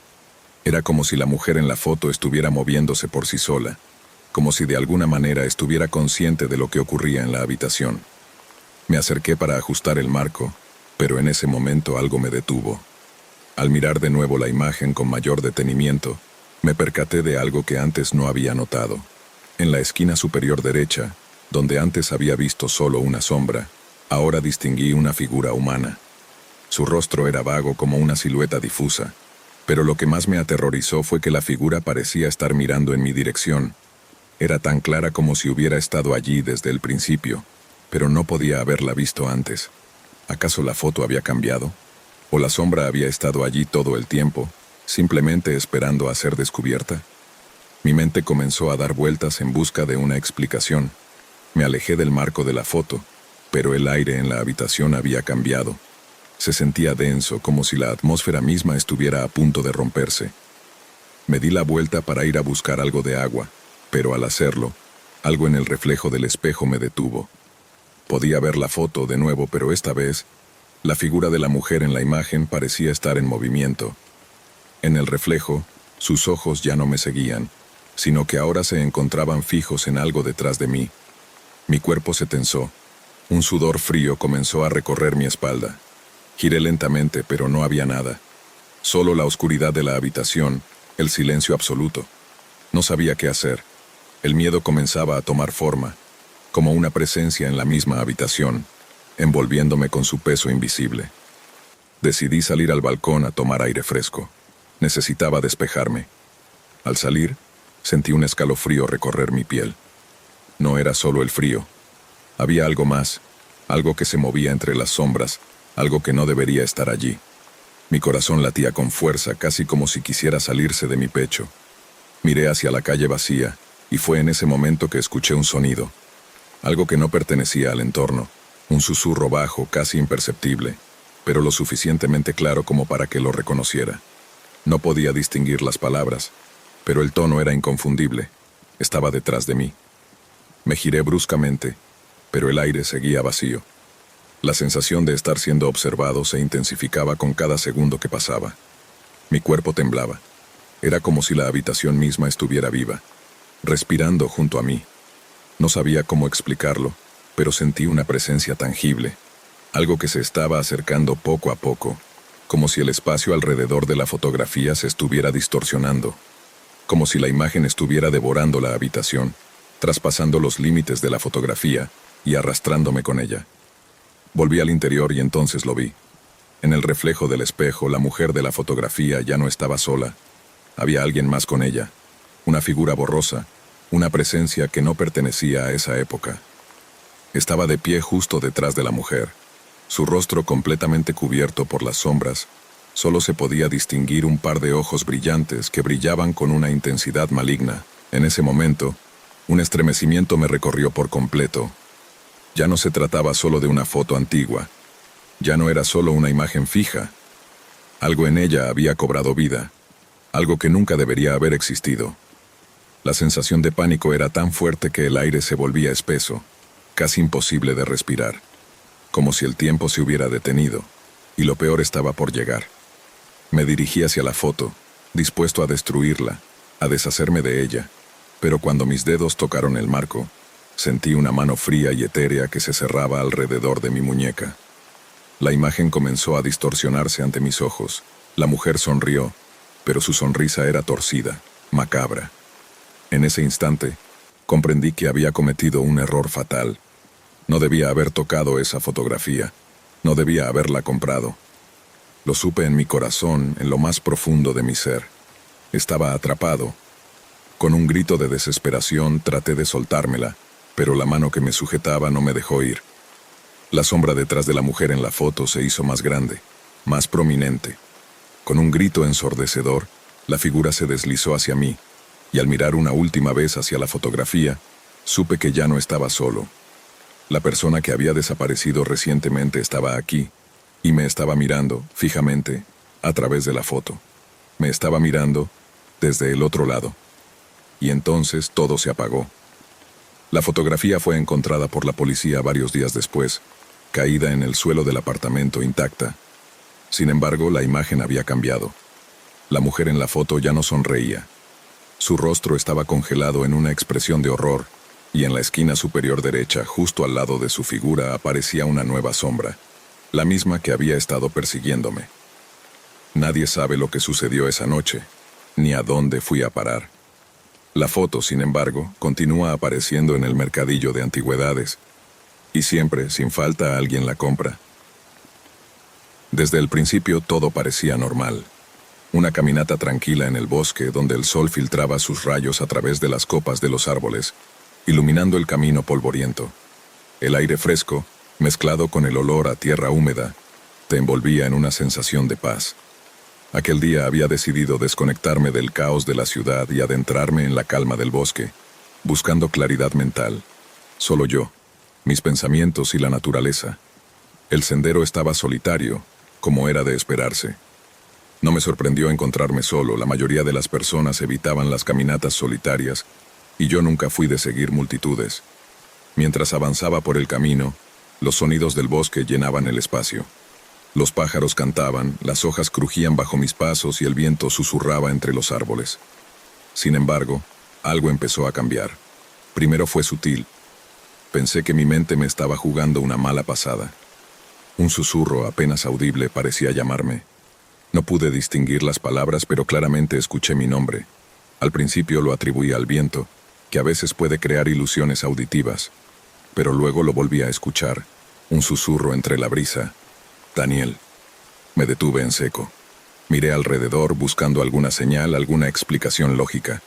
Era como si la mujer en la foto estuviera moviéndose por sí sola, como si de alguna manera estuviera consciente de lo que ocurría en la habitación. Me acerqué para ajustar el marco, pero en ese momento algo me detuvo. Al mirar de nuevo la imagen con mayor detenimiento, me percaté de algo que antes no había notado. En la esquina superior derecha, donde antes había visto solo una sombra, ahora distinguí una figura humana. Su rostro era vago como una silueta difusa, pero lo que más me aterrorizó fue que la figura parecía estar mirando en mi dirección. Era tan clara como si hubiera estado allí desde el principio, pero no podía haberla visto antes. ¿Acaso la foto había cambiado? ¿O la sombra había estado allí todo el tiempo, simplemente esperando a ser descubierta? Mi mente comenzó a dar vueltas en busca de una explicación. Me alejé del marco de la foto, pero el aire en la habitación había cambiado. Se sentía denso, como si la atmósfera misma estuviera a punto de romperse. Me di la vuelta para ir a buscar algo de agua, pero al hacerlo, algo en el reflejo del espejo me detuvo. Podía ver la foto de nuevo, pero esta vez, la figura de la mujer en la imagen parecía estar en movimiento. En el reflejo, sus ojos ya no me seguían, sino que ahora se encontraban fijos en algo detrás de mí. Mi cuerpo se tensó. Un sudor frío comenzó a recorrer mi espalda. Giré lentamente, pero no había nada. Solo la oscuridad de la habitación, el silencio absoluto. No sabía qué hacer. El miedo comenzaba a tomar forma, como una presencia en la misma habitación, envolviéndome con su peso invisible. Decidí salir al balcón a tomar aire fresco. Necesitaba despejarme. Al salir, sentí un escalofrío recorrer mi piel. No era solo el frío. Había algo más, algo que se movía entre las sombras, algo que no debería estar allí. Mi corazón latía con fuerza, casi como si quisiera salirse de mi pecho. Miré hacia la calle vacía, y fue en ese momento que escuché un sonido. Algo que no pertenecía al entorno, un susurro bajo, casi imperceptible. pero lo suficientemente claro como para que lo reconociera. No podía distinguir las palabras, pero el tono era inconfundible. Estaba detrás de mí. Me giré bruscamente, pero el aire seguía vacío. La sensación de estar siendo observado se intensificaba con cada segundo que pasaba. Mi cuerpo temblaba. Era como si la habitación misma estuviera viva, respirando junto a mí. No sabía cómo explicarlo, pero sentí una presencia tangible, algo que se estaba acercando poco a poco, como si el espacio alrededor de la fotografía se estuviera distorsionando, como si la imagen estuviera devorando la habitación, traspasando los límites de la fotografía y arrastrándome con ella. Volví al interior y entonces lo vi. En el reflejo del espejo, la mujer de la fotografía ya no estaba sola. Había alguien más con ella, una figura borrosa, una presencia que no pertenecía a esa época. Estaba de pie justo detrás de la mujer, su rostro completamente cubierto por las sombras. Solo se podía distinguir un par de ojos brillantes que brillaban con una intensidad maligna. En ese momento, un estremecimiento me recorrió por completo. Ya no se trataba solo de una foto antigua. Ya no era solo una imagen fija. Algo en ella había cobrado vida, algo que nunca debería haber existido. La sensación de pánico era tan fuerte que el aire se volvía espeso, casi imposible de respirar, como si el tiempo se hubiera detenido, y lo peor estaba por llegar. Me dirigí hacia la foto, dispuesto a destruirla, a deshacerme de ella, pero cuando mis dedos tocaron el marco, sentí una mano fría y etérea que se cerraba alrededor de mi muñeca. La imagen comenzó a distorsionarse ante mis ojos. La mujer sonrió, pero su sonrisa era torcida, macabra. En ese instante, comprendí que había cometido un error fatal. No debía haber tocado esa fotografía. No debía haberla comprado. Lo supe en mi corazón, en lo más profundo de mi ser. Estaba atrapado. Con un grito de desesperación traté de soltármela, pero la mano que me sujetaba no me dejó ir. La sombra detrás de la mujer en la foto se hizo más grande, más prominente. Con un grito ensordecedor, la figura se deslizó hacia mí, y al mirar una última vez hacia la fotografía, supe que ya no estaba solo. La persona que había desaparecido recientemente estaba aquí, y me estaba mirando, fijamente, a través de la foto. Me estaba mirando desde el otro lado. Y entonces todo se apagó. La fotografía fue encontrada por la policía varios días después, caída en el suelo del apartamento intacta. Sin embargo, la imagen había cambiado. La mujer en la foto ya no sonreía. Su rostro estaba congelado en una expresión de horror, y en la esquina superior derecha, justo al lado de su figura, aparecía una nueva sombra, la misma que había estado persiguiéndome. Nadie sabe lo que sucedió esa noche, ni a dónde fui a parar. La foto, sin embargo, continúa apareciendo en el mercadillo de antigüedades, y siempre, sin falta, alguien la compra. Desde el principio todo parecía normal. Una caminata tranquila en el bosque donde el sol filtraba sus rayos a través de las copas de los árboles, iluminando el camino polvoriento. El aire fresco, mezclado con el olor a tierra húmeda, te envolvía en una sensación de paz. Aquel día había decidido desconectarme del caos de la ciudad y adentrarme en la calma del bosque, buscando claridad mental. Solo yo, mis pensamientos y la naturaleza. El sendero estaba solitario, como era de esperarse. No me sorprendió encontrarme solo. La mayoría de las personas evitaban las caminatas solitarias, y yo nunca fui de seguir multitudes. Mientras avanzaba por el camino, los sonidos del bosque llenaban el espacio. Los pájaros cantaban, las hojas crujían bajo mis pasos y el viento susurraba entre los árboles. Sin embargo, algo empezó a cambiar. Primero fue sutil. Pensé que mi mente me estaba jugando una mala pasada. Un susurro apenas audible parecía llamarme. No pude distinguir las palabras, pero claramente escuché mi nombre. Al principio lo atribuí al viento, que a veces puede crear ilusiones auditivas, pero luego lo volví a escuchar, un susurro entre la brisa. Daniel. Me detuve en seco. Miré alrededor buscando alguna señal, alguna explicación lógica.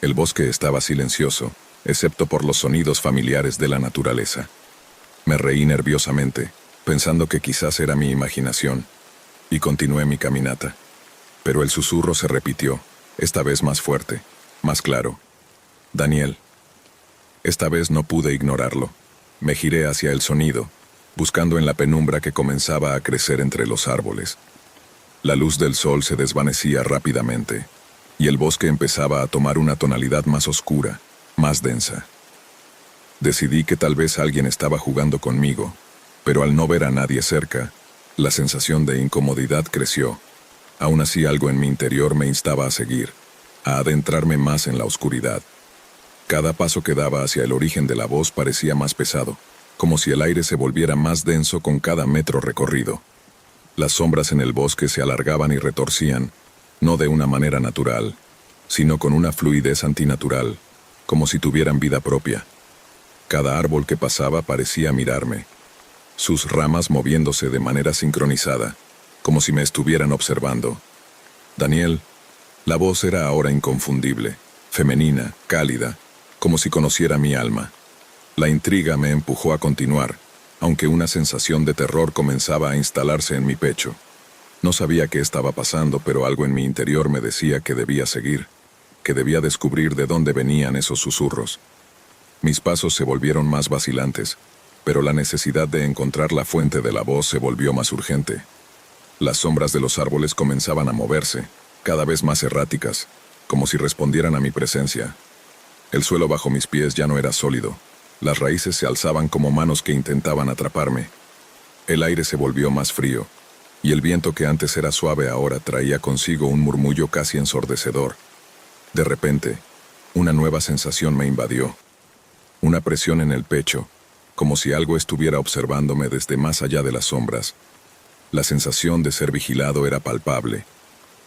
El bosque estaba silencioso, excepto por los sonidos familiares de la naturaleza. Me reí nerviosamente, pensando que quizás era mi imaginación, y continué mi caminata. Pero el susurro se repitió, esta vez más fuerte, más claro. Daniel. Esta vez no pude ignorarlo. Me giré hacia el sonido, buscando en la penumbra que comenzaba a crecer entre los árboles. La luz del sol se desvanecía rápidamente, y el bosque empezaba a tomar una tonalidad más oscura, más densa. Decidí que tal vez alguien estaba jugando conmigo, pero al no ver a nadie cerca, la sensación de incomodidad creció. Aún así, algo en mi interior me instaba a seguir, a adentrarme más en la oscuridad. Cada paso que daba hacia el origen de la voz parecía más pesado, como si el aire se volviera más denso con cada metro recorrido. Las sombras en el bosque se alargaban y retorcían, no de una manera natural, sino con una fluidez antinatural, como si tuvieran vida propia. Cada árbol que pasaba parecía mirarme, sus ramas moviéndose de manera sincronizada, como si me estuvieran observando. Daniel, la voz era ahora inconfundible, femenina, cálida, como si conociera mi alma. La intriga me empujó a continuar, aunque una sensación de terror comenzaba a instalarse en mi pecho. No sabía qué estaba pasando, pero algo en mi interior me decía que debía seguir, que debía descubrir de dónde venían esos susurros. Mis pasos se volvieron más vacilantes, pero la necesidad de encontrar la fuente de la voz se volvió más urgente. Las sombras de los árboles comenzaban a moverse, cada vez más erráticas, como si respondieran a mi presencia. El suelo bajo mis pies ya no era sólido. Las raíces se alzaban como manos que intentaban atraparme. El aire se volvió más frío, y el viento que antes era suave ahora traía consigo un murmullo casi ensordecedor. De repente, una nueva sensación me invadió. Una presión en el pecho, como si algo estuviera observándome desde más allá de las sombras. La sensación de ser vigilado era palpable.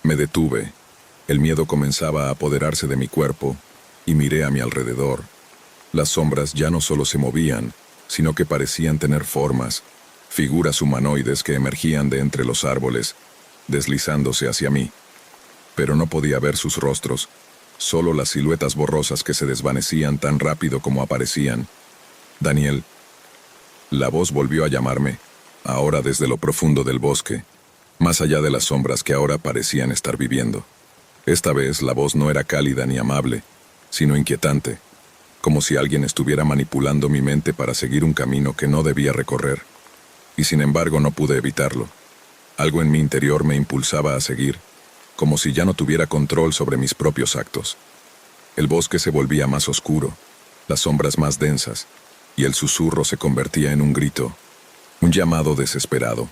Me detuve. El miedo comenzaba a apoderarse de mi cuerpo, y miré a mi alrededor. Las sombras ya no solo se movían, sino que parecían tener formas, figuras humanoides que emergían de entre los árboles, deslizándose hacia mí. Pero no podía ver sus rostros, solo las siluetas borrosas que se desvanecían tan rápido como aparecían. Daniel. La voz volvió a llamarme, ahora desde lo profundo del bosque, más allá de las sombras que ahora parecían estar viviendo. Esta vez la voz no era cálida ni amable, sino inquietante, como si alguien estuviera manipulando mi mente para seguir un camino que no debía recorrer. Y sin embargo no pude evitarlo. Algo en mi interior me impulsaba a seguir, como si ya no tuviera control sobre mis propios actos. El bosque se volvía más oscuro, las sombras más densas, y el susurro se convertía en un grito, un llamado desesperado,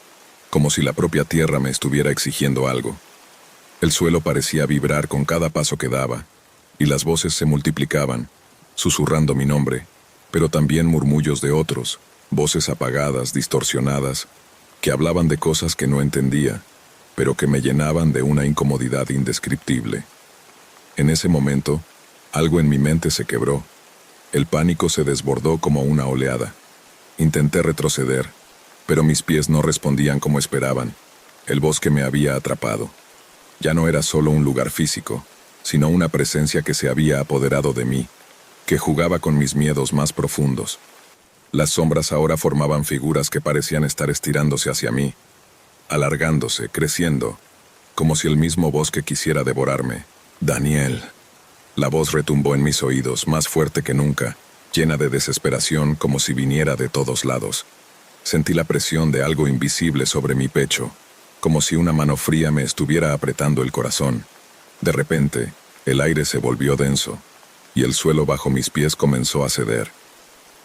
como si la propia tierra me estuviera exigiendo algo. El suelo parecía vibrar con cada paso que daba, y las voces se multiplicaban, susurrando mi nombre, pero también murmullos de otros, voces apagadas, distorsionadas, que hablaban de cosas que no entendía, pero que me llenaban de una incomodidad indescriptible. En ese momento, algo en mi mente se quebró. El pánico se desbordó como una oleada. Intenté retroceder, pero mis pies no respondían como esperaban. El bosque me había atrapado. Ya no era solo un lugar físico, sino una presencia que se había apoderado de mí, que jugaba con mis miedos más profundos. Las sombras ahora formaban figuras que parecían estar estirándose hacia mí, alargándose, creciendo, como si el mismo bosque quisiera devorarme. Daniel. La voz retumbó en mis oídos, más fuerte que nunca, llena de desesperación como si viniera de todos lados. Sentí la presión de algo invisible sobre mi pecho, como si una mano fría me estuviera apretando el corazón. De repente, el aire se volvió denso, y el suelo bajo mis pies comenzó a ceder.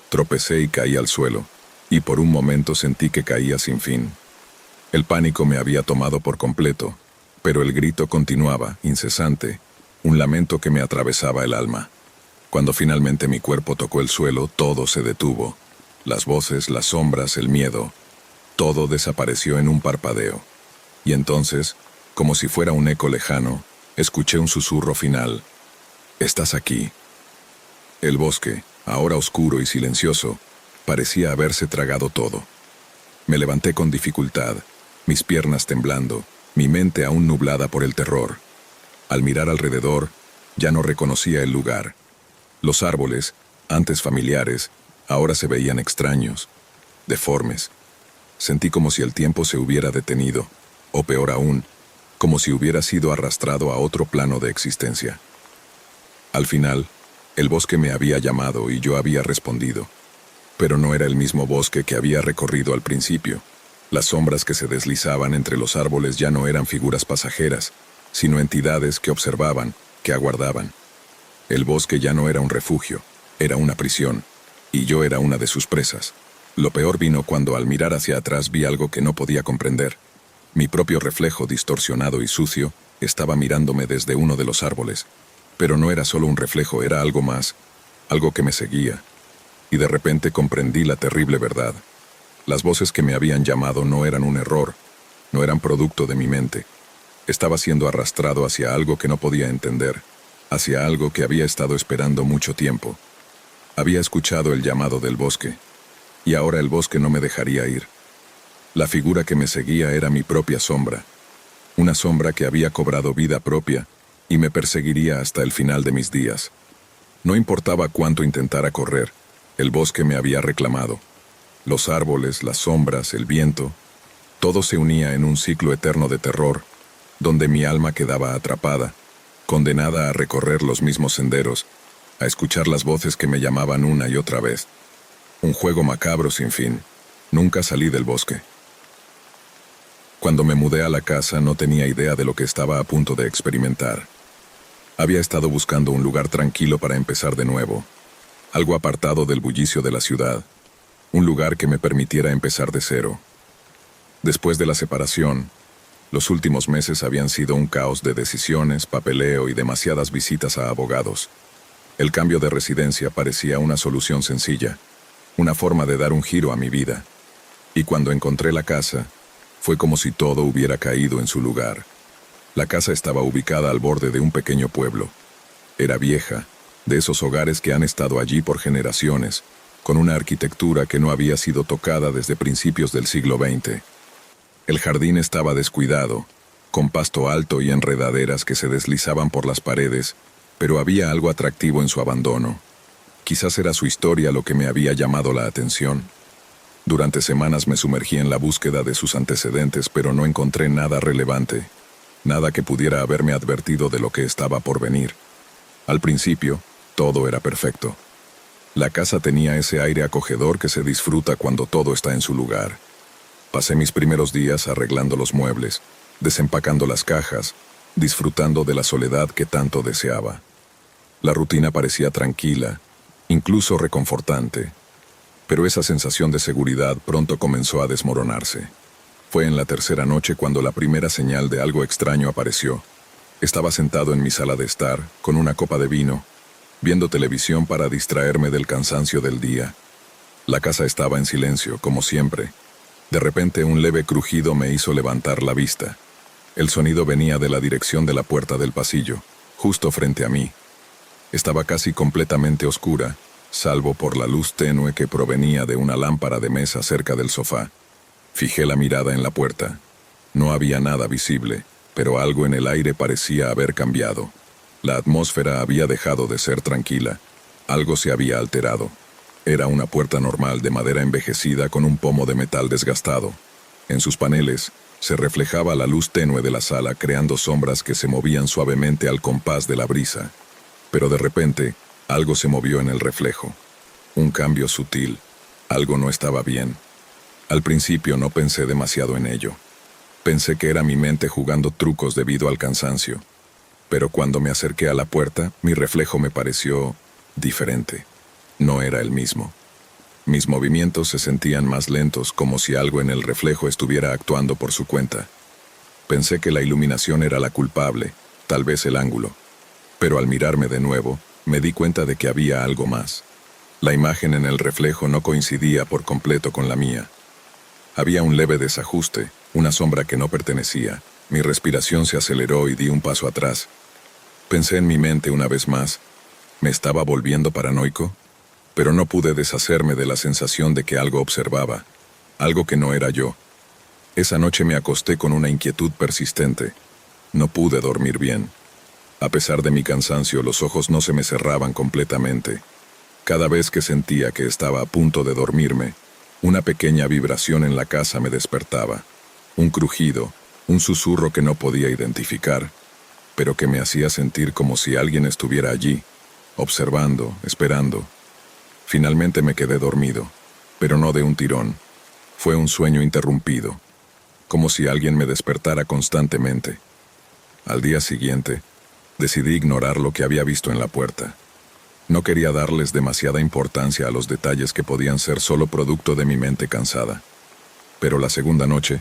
Tropecé y caí al suelo, y por un momento sentí que caía sin fin. El pánico me había tomado por completo, pero el grito continuaba, incesante, un lamento que me atravesaba el alma. Cuando finalmente mi cuerpo tocó el suelo, todo se detuvo. Las voces, las sombras, el miedo, todo desapareció en un parpadeo. Y entonces, como si fuera un eco lejano, escuché un susurro final. «Estás aquí». El bosque, ahora oscuro y silencioso, parecía haberse tragado todo. Me levanté con dificultad, mis piernas temblando, mi mente aún nublada por el terror. Al mirar alrededor, ya no reconocía el lugar. Los árboles, antes familiares, ahora se veían extraños, deformes. Sentí como si el tiempo se hubiera detenido, o peor aún, como si hubiera sido arrastrado a otro plano de existencia. Al final, el bosque me había llamado y yo había respondido. Pero no era el mismo bosque que había recorrido al principio. Las sombras que se deslizaban entre los árboles ya no eran figuras pasajeras, sino entidades que observaban, que aguardaban. El bosque ya no era un refugio, era una prisión, y yo era una de sus presas. Lo peor vino cuando al mirar hacia atrás vi algo que no podía comprender. Mi propio reflejo distorsionado y sucio estaba mirándome desde uno de los árboles. Pero no era solo un reflejo, era algo más, algo que me seguía. Y de repente comprendí la terrible verdad. Las voces que me habían llamado no eran un error, no eran producto de mi mente. Estaba siendo arrastrado hacia algo que no podía entender, hacia algo que había estado esperando mucho tiempo. Había escuchado el llamado del bosque, y ahora el bosque no me dejaría ir. La figura que me seguía era mi propia sombra, una sombra que había cobrado vida propia y me perseguiría hasta el final de mis días. No importaba cuánto intentara correr, el bosque me había reclamado. Los árboles, las sombras, el viento, todo se unía en un ciclo eterno de terror, donde mi alma quedaba atrapada, condenada a recorrer los mismos senderos, a escuchar las voces que me llamaban una y otra vez. Un juego macabro sin fin. Nunca salí del bosque. Cuando me mudé a la casa no tenía idea de lo que estaba a punto de experimentar. Había estado buscando un lugar tranquilo para empezar de nuevo, algo apartado del bullicio de la ciudad, un lugar que me permitiera empezar de cero. Después de la separación, los últimos meses habían sido un caos de decisiones, papeleo y demasiadas visitas a abogados. El cambio de residencia parecía una solución sencilla, una forma de dar un giro a mi vida. Y cuando encontré la casa, fue como si todo hubiera caído en su lugar. La casa estaba ubicada al borde de un pequeño pueblo. Era vieja, de esos hogares que han estado allí por generaciones, con una arquitectura que no había sido tocada desde principios del siglo XX. El jardín estaba descuidado, con pasto alto y enredaderas que se deslizaban por las paredes, pero había algo atractivo en su abandono. Quizás era su historia lo que me había llamado la atención. Durante semanas me sumergí en la búsqueda de sus antecedentes, pero no encontré nada relevante, nada que pudiera haberme advertido de lo que estaba por venir. Al principio, todo era perfecto. La casa tenía ese aire acogedor que se disfruta cuando todo está en su lugar. Pasé mis primeros días arreglando los muebles, desempacando las cajas, disfrutando de la soledad que tanto deseaba. La rutina parecía tranquila, incluso reconfortante, pero esa sensación de seguridad pronto comenzó a desmoronarse. Fue en la tercera noche cuando la primera señal de algo extraño apareció. Estaba sentado en mi sala de estar, con una copa de vino, viendo televisión para distraerme del cansancio del día. La casa estaba en silencio, como siempre. De repente un leve crujido me hizo levantar la vista. El sonido venía de la dirección de la puerta del pasillo, justo frente a mí. Estaba casi completamente oscura, salvo por la luz tenue que provenía de una lámpara de mesa cerca del sofá. Fijé la mirada en la puerta. No había nada visible, pero algo en el aire parecía haber cambiado. La atmósfera había dejado de ser tranquila. Algo se había alterado. Era una puerta normal de madera envejecida con un pomo de metal desgastado. En sus paneles se reflejaba la luz tenue de la sala, creando sombras que se movían suavemente al compás de la brisa. Pero de repente, algo se movió en el reflejo. Un cambio sutil. Algo no estaba bien. Al principio no pensé demasiado en ello. Pensé que era mi mente jugando trucos debido al cansancio. Pero cuando me acerqué a la puerta, mi reflejo me pareció diferente. No era el mismo. Mis movimientos se sentían más lentos, como si algo en el reflejo estuviera actuando por su cuenta. Pensé que la iluminación era la culpable, tal vez el ángulo. Pero al mirarme de nuevo, me di cuenta de que había algo más. La imagen en el reflejo no coincidía por completo con la mía. Había un leve desajuste, una sombra que no pertenecía. Mi respiración se aceleró y di un paso atrás. Pensé en mi mente una vez más. ¿Me estaba volviendo paranoico? Pero no pude deshacerme de la sensación de que algo observaba, algo que no era yo. Esa noche me acosté con una inquietud persistente. No pude dormir bien. A pesar de mi cansancio, los ojos no se me cerraban completamente. Cada vez que sentía que estaba a punto de dormirme, una pequeña vibración en la casa me despertaba. Un crujido, un susurro que no podía identificar, pero que me hacía sentir como si alguien estuviera allí, observando, esperando. Finalmente me quedé dormido. pero no de un tirón. Fue un sueño interrumpido, como si alguien me despertara constantemente. Al día siguiente, decidí ignorar lo que había visto en la puerta. No quería darles demasiada importancia a los detalles que podían ser solo producto de mi mente cansada. Pero la segunda noche,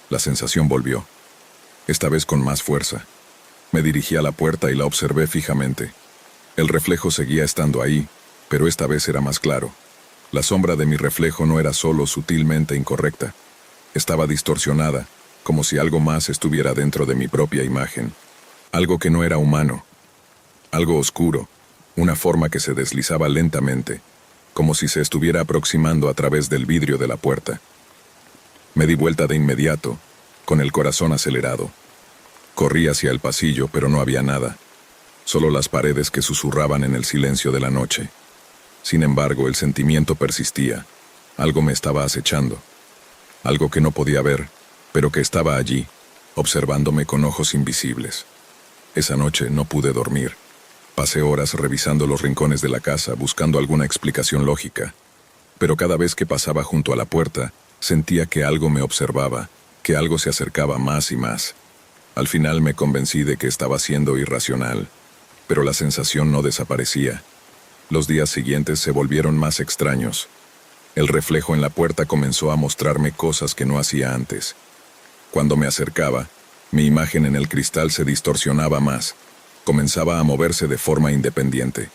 la sensación volvió, esta vez con más fuerza. Me dirigí a la puerta y la observé fijamente. El reflejo seguía estando ahí, pero esta vez era más claro. La sombra de mi reflejo no era solo sutilmente incorrecta. Estaba distorsionada, como si algo más estuviera dentro de mi propia imagen. Algo que no era humano. Algo oscuro, una forma que se deslizaba lentamente, como si se estuviera aproximando a través del vidrio de la puerta. Me di vuelta de inmediato, con el corazón acelerado. Corrí hacia el pasillo, pero no había nada. Solo las paredes que susurraban en el silencio de la noche. Sin embargo, el sentimiento persistía. Algo me estaba acechando. Algo que no podía ver, pero que estaba allí, observándome con ojos invisibles. Esa noche no pude dormir. Pasé horas revisando los rincones de la casa, buscando alguna explicación lógica. Pero cada vez que pasaba junto a la puerta, sentía que algo me observaba, que algo se acercaba más y más. Al final me convencí de que estaba siendo irracional, pero la sensación no desaparecía. Los días siguientes se volvieron más extraños. El reflejo en la puerta comenzó a mostrarme cosas que no hacía antes. Cuando me acercaba, mi imagen en el cristal se distorsionaba más. Comenzaba a moverse de forma independiente.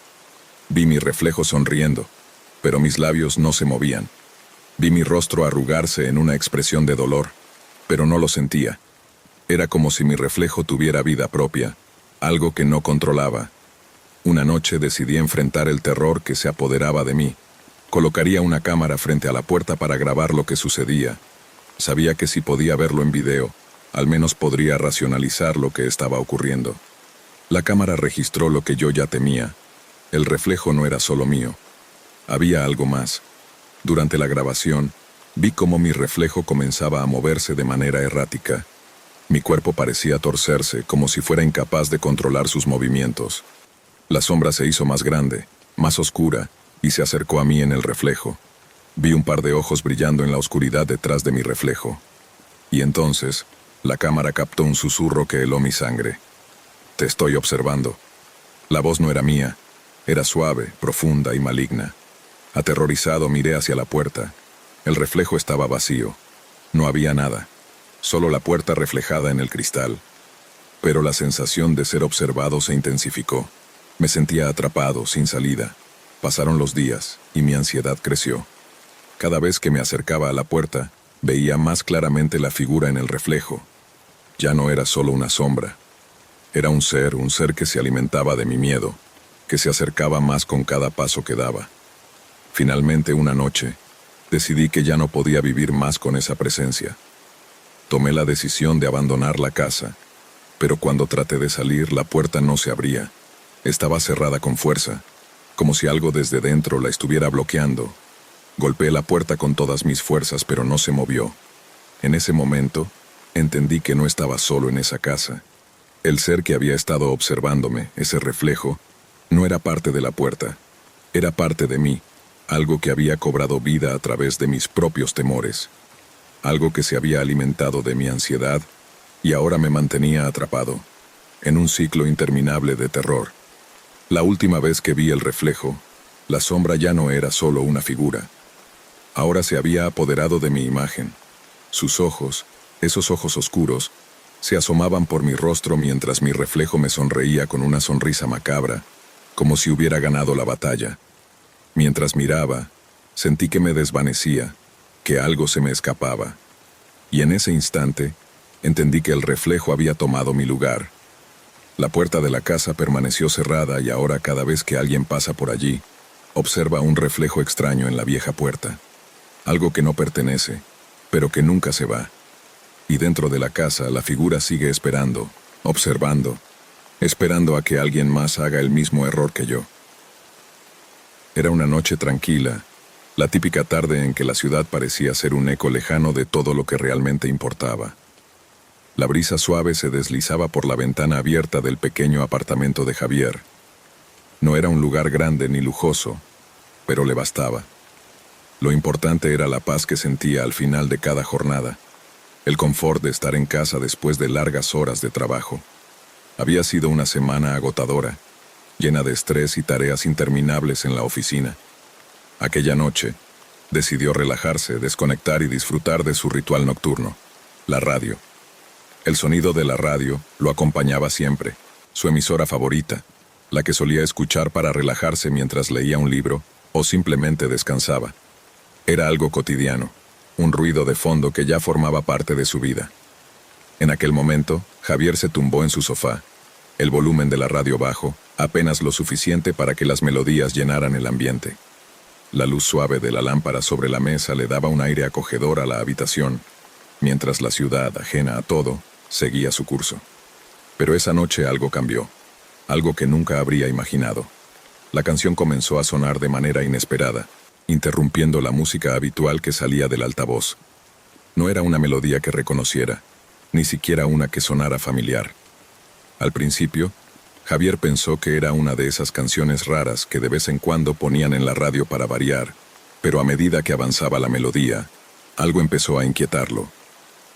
Vi mi reflejo sonriendo, pero mis labios no se movían. Vi mi rostro arrugarse en una expresión de dolor, pero no lo sentía. Era como si mi reflejo tuviera vida propia, algo que no controlaba. Una noche decidí enfrentar el terror que se apoderaba de mí. Colocaría una cámara frente a la puerta para grabar lo que sucedía. Sabía que si podía verlo en video, al menos podría racionalizar lo que estaba ocurriendo. La cámara registró lo que yo ya temía. El reflejo no era solo mío. Había algo más. Durante la grabación, vi cómo mi reflejo comenzaba a moverse de manera errática. Mi cuerpo parecía torcerse, como si fuera incapaz de controlar sus movimientos. La sombra se hizo más grande, más oscura, y se acercó a mí en el reflejo. Vi un par de ojos brillando en la oscuridad detrás de mi reflejo. Y entonces, la cámara captó un susurro que heló mi sangre. «Te estoy observando». La voz no era mía, era suave, profunda y maligna. Aterrorizado miré hacia la puerta. El reflejo estaba vacío. No había nada, solo la puerta reflejada en el cristal. Pero la sensación de ser observado se intensificó. Me sentía atrapado, sin salida. Pasaron los días, y mi ansiedad creció. Cada vez que me acercaba a la puerta, veía más claramente la figura en el reflejo. Ya no era solo una sombra. Era un ser que se alimentaba de mi miedo, que se acercaba más con cada paso que daba. Finalmente, una noche, decidí que ya no podía vivir más con esa presencia. Tomé la decisión de abandonar la casa, pero cuando traté de salir, la puerta no se abría. Estaba cerrada con fuerza, como si algo desde dentro la estuviera bloqueando. Golpeé la puerta con todas mis fuerzas, pero no se movió. En ese momento, entendí que no estaba solo en esa casa. El ser que había estado observándome, ese reflejo, no era parte de la puerta. Era parte de mí, algo que había cobrado vida a través de mis propios temores. Algo que se había alimentado de mi ansiedad y ahora me mantenía atrapado, en un ciclo interminable de terror. La última vez que vi el reflejo, la sombra ya no era solo una figura. Ahora se había apoderado de mi imagen. Sus ojos, esos ojos oscuros, se asomaban por mi rostro mientras mi reflejo me sonreía con una sonrisa macabra, como si hubiera ganado la batalla. Mientras miraba, sentí que me desvanecía, que algo se me escapaba. Y en ese instante, entendí que el reflejo había tomado mi lugar. La puerta de la casa permaneció cerrada y ahora cada vez que alguien pasa por allí, observa un reflejo extraño en la vieja puerta. Algo que no pertenece, pero que nunca se va. Y dentro de la casa, la figura sigue esperando, observando, esperando a que alguien más haga el mismo error que yo. Era una noche tranquila, la típica tarde en que la ciudad parecía ser un eco lejano de todo lo que realmente importaba. La brisa suave se deslizaba por la ventana abierta del pequeño apartamento de Javier. No era un lugar grande ni lujoso, pero le bastaba. Lo importante era la paz que sentía al final de cada jornada, el confort de estar en casa después de largas horas de trabajo. Había sido una semana agotadora, llena de estrés y tareas interminables en la oficina. Aquella noche, decidió relajarse, desconectar y disfrutar de su ritual nocturno, la radio. El sonido de la radio lo acompañaba siempre, su emisora favorita, la que solía escuchar para relajarse mientras leía un libro o simplemente descansaba. Era algo cotidiano, un ruido de fondo que ya formaba parte de su vida. En aquel momento, Javier se tumbó en su sofá, el volumen de la radio bajo, apenas lo suficiente para que las melodías llenaran el ambiente. La luz suave de la lámpara sobre la mesa le daba un aire acogedor a la habitación, mientras la ciudad, ajena a todo, seguía su curso. Pero esa noche algo cambió, algo que nunca habría imaginado. La canción comenzó a sonar de manera inesperada, interrumpiendo la música habitual que salía del altavoz. No era una melodía que reconociera, ni siquiera una que sonara familiar. Al principio, Javier pensó que era una de esas canciones raras que de vez en cuando ponían en la radio para variar, pero a medida que avanzaba la melodía, algo empezó a inquietarlo.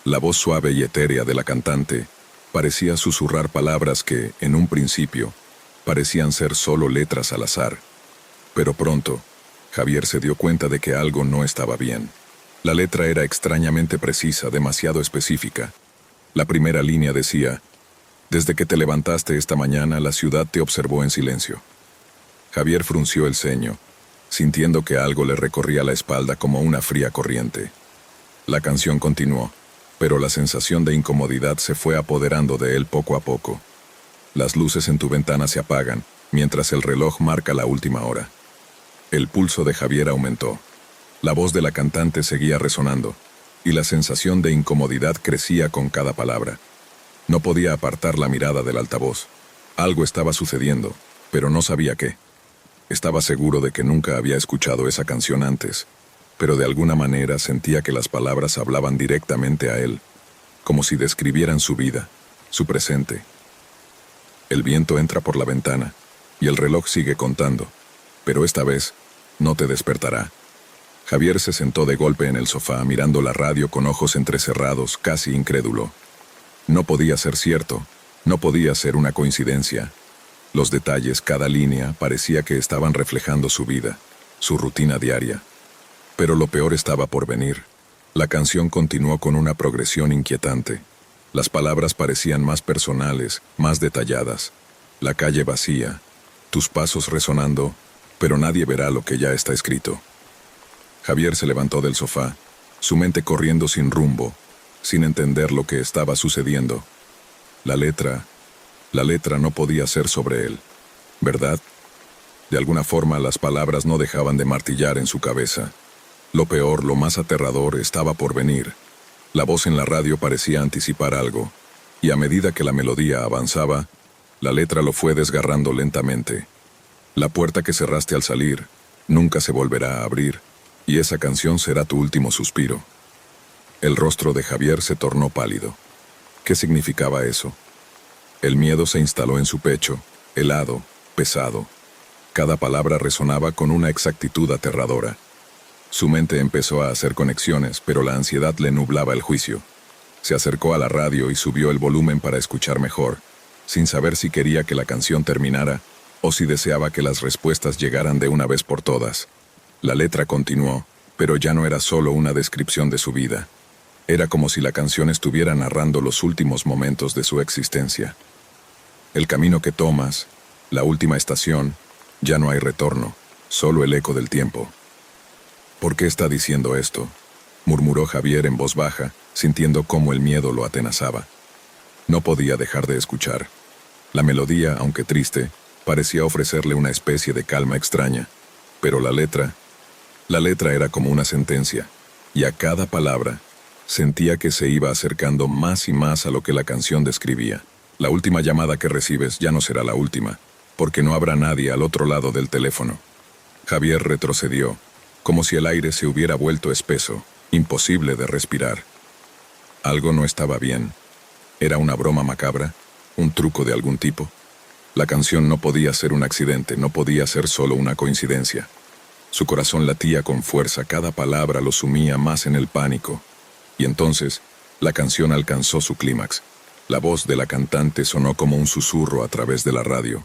La voz suave y etérea de la cantante parecía susurrar palabras que, en un principio, parecían ser solo letras al azar. Pero pronto, Javier se dio cuenta de que algo no estaba bien. La letra era extrañamente precisa, demasiado específica. La primera línea decía: «Desde que te levantaste esta mañana, la ciudad te observó en silencio». Javier frunció el ceño, sintiendo que algo le recorría la espalda como una fría corriente. La canción continuó, pero la sensación de incomodidad se fue apoderando de él poco a poco. Las luces en tu ventana se apagan, mientras el reloj marca la última hora. El pulso de Javier aumentó. La voz de la cantante seguía resonando, y la sensación de incomodidad crecía con cada palabra. No podía apartar la mirada del altavoz. Algo estaba sucediendo, pero no sabía qué. Estaba seguro de que nunca había escuchado esa canción antes, pero de alguna manera sentía que las palabras hablaban directamente a él, como si describieran su vida, su presente. El viento entra por la ventana, y el reloj sigue contando, pero esta vez no te despertará. Javier se sentó de golpe en el sofá mirando la radio con ojos entrecerrados, casi incrédulo. No podía ser cierto, no podía ser una coincidencia. Los detalles, cada línea, parecía que estaban reflejando su vida, su rutina diaria. Pero lo peor estaba por venir. La canción continuó con una progresión inquietante. Las palabras parecían más personales, más detalladas. La calle vacía, tus pasos resonando, pero nadie verá lo que ya está escrito. Javier se levantó del sofá, su mente corriendo sin rumbo, sin entender lo que estaba sucediendo. La letra no podía ser sobre él, ¿verdad? De alguna forma las palabras no dejaban de martillar en su cabeza. Lo peor, lo más aterrador, estaba por venir. La voz en la radio parecía anticipar algo, y a medida que la melodía avanzaba, la letra lo fue desgarrando lentamente. La puerta que cerraste al salir nunca se volverá a abrir, y esa canción será tu último suspiro. El rostro de Javier se tornó pálido. ¿Qué significaba eso? El miedo se instaló en su pecho, helado, pesado. Cada palabra resonaba con una exactitud aterradora. Su mente empezó a hacer conexiones, pero la ansiedad le nublaba el juicio. Se acercó a la radio y subió el volumen para escuchar mejor, sin saber si quería que la canción terminara o si deseaba que las respuestas llegaran de una vez por todas. La letra continuó, pero ya no era solo una descripción de su vida. Era como si la canción estuviera narrando los últimos momentos de su existencia. El camino que tomas, la última estación, ya no hay retorno, solo el eco del tiempo. ¿Por qué está diciendo esto?, murmuró Javier en voz baja, sintiendo cómo el miedo lo atenazaba. No podía dejar de escuchar. La melodía, aunque triste, parecía ofrecerle una especie de calma extraña, pero la letra era como una sentencia, y a cada palabra sentía que se iba acercando más y más a lo que la canción describía. La última llamada que recibes ya no será la última, porque no habrá nadie al otro lado del teléfono. Javier retrocedió, como si el aire se hubiera vuelto espeso, imposible de respirar. Algo no estaba bien. ¿Era una broma macabra? ¿Un truco de algún tipo? La canción no podía ser un accidente, no podía ser solo una coincidencia. Su corazón latía con fuerza, cada palabra lo sumía más en el pánico. Y entonces, la canción alcanzó su clímax. La voz de la cantante sonó como un susurro a través de la radio.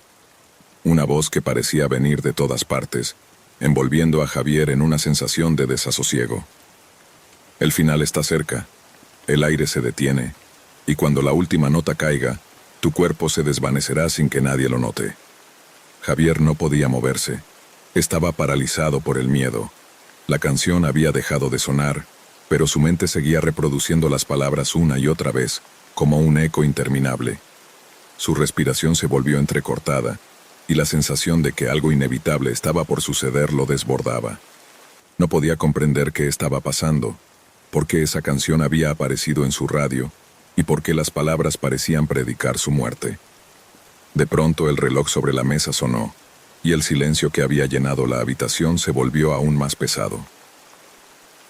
Una voz que parecía venir de todas partes, envolviendo a Javier en una sensación de desasosiego. El final está cerca, el aire se detiene, y cuando la última nota caiga, tu cuerpo se desvanecerá sin que nadie lo note. Javier no podía moverse, estaba paralizado por el miedo. La canción había dejado de sonar, pero su mente seguía reproduciendo las palabras una y otra vez, como un eco interminable. Su respiración se volvió entrecortada, y la sensación de que algo inevitable estaba por suceder lo desbordaba. No podía comprender qué estaba pasando, por qué esa canción había aparecido en su radio, y por qué las palabras parecían predicar su muerte. De pronto el reloj sobre la mesa sonó, y el silencio que había llenado la habitación se volvió aún más pesado.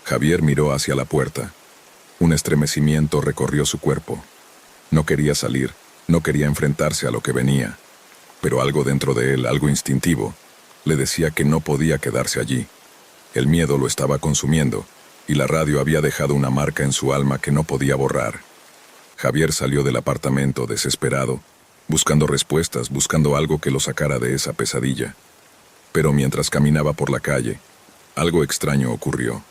Javier miró hacia la puerta. Un estremecimiento recorrió su cuerpo. No quería salir, no quería enfrentarse a lo que venía, pero algo dentro de él, algo instintivo, le decía que no podía quedarse allí. El miedo lo estaba consumiendo, y la radio había dejado una marca en su alma que no podía borrar. Javier salió del apartamento desesperado, buscando respuestas, buscando algo que lo sacara de esa pesadilla. Pero mientras caminaba por la calle, algo extraño ocurrió.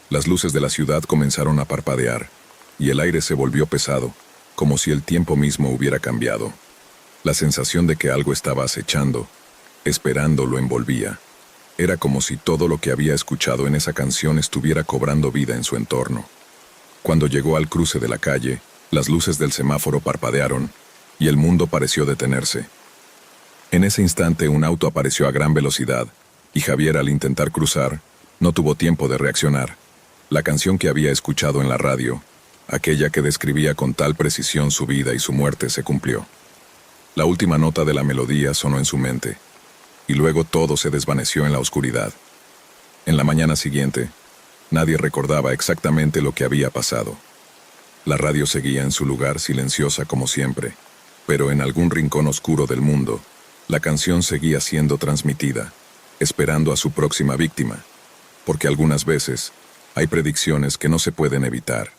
Las luces de la ciudad comenzaron a parpadear, y el aire se volvió pesado, como si el tiempo mismo hubiera cambiado. La sensación de que algo estaba acechando, esperando, lo envolvía. Era como si todo lo que había escuchado en esa canción estuviera cobrando vida en su entorno. Cuando llegó al cruce de la calle, las luces del semáforo parpadearon, y el mundo pareció detenerse. En ese instante un auto apareció a gran velocidad, y Javier, al intentar cruzar, no tuvo tiempo de reaccionar. La canción que había escuchado en la radio, aquella que describía con tal precisión su vida y su muerte, se cumplió. La última nota de la melodía sonó en su mente, y luego todo se desvaneció en la oscuridad. En la mañana siguiente, nadie recordaba exactamente lo que había pasado. La radio seguía en su lugar, silenciosa como siempre, pero en algún rincón oscuro del mundo, la canción seguía siendo transmitida, esperando a su próxima víctima, porque algunas veces hay predicciones que no se pueden evitar.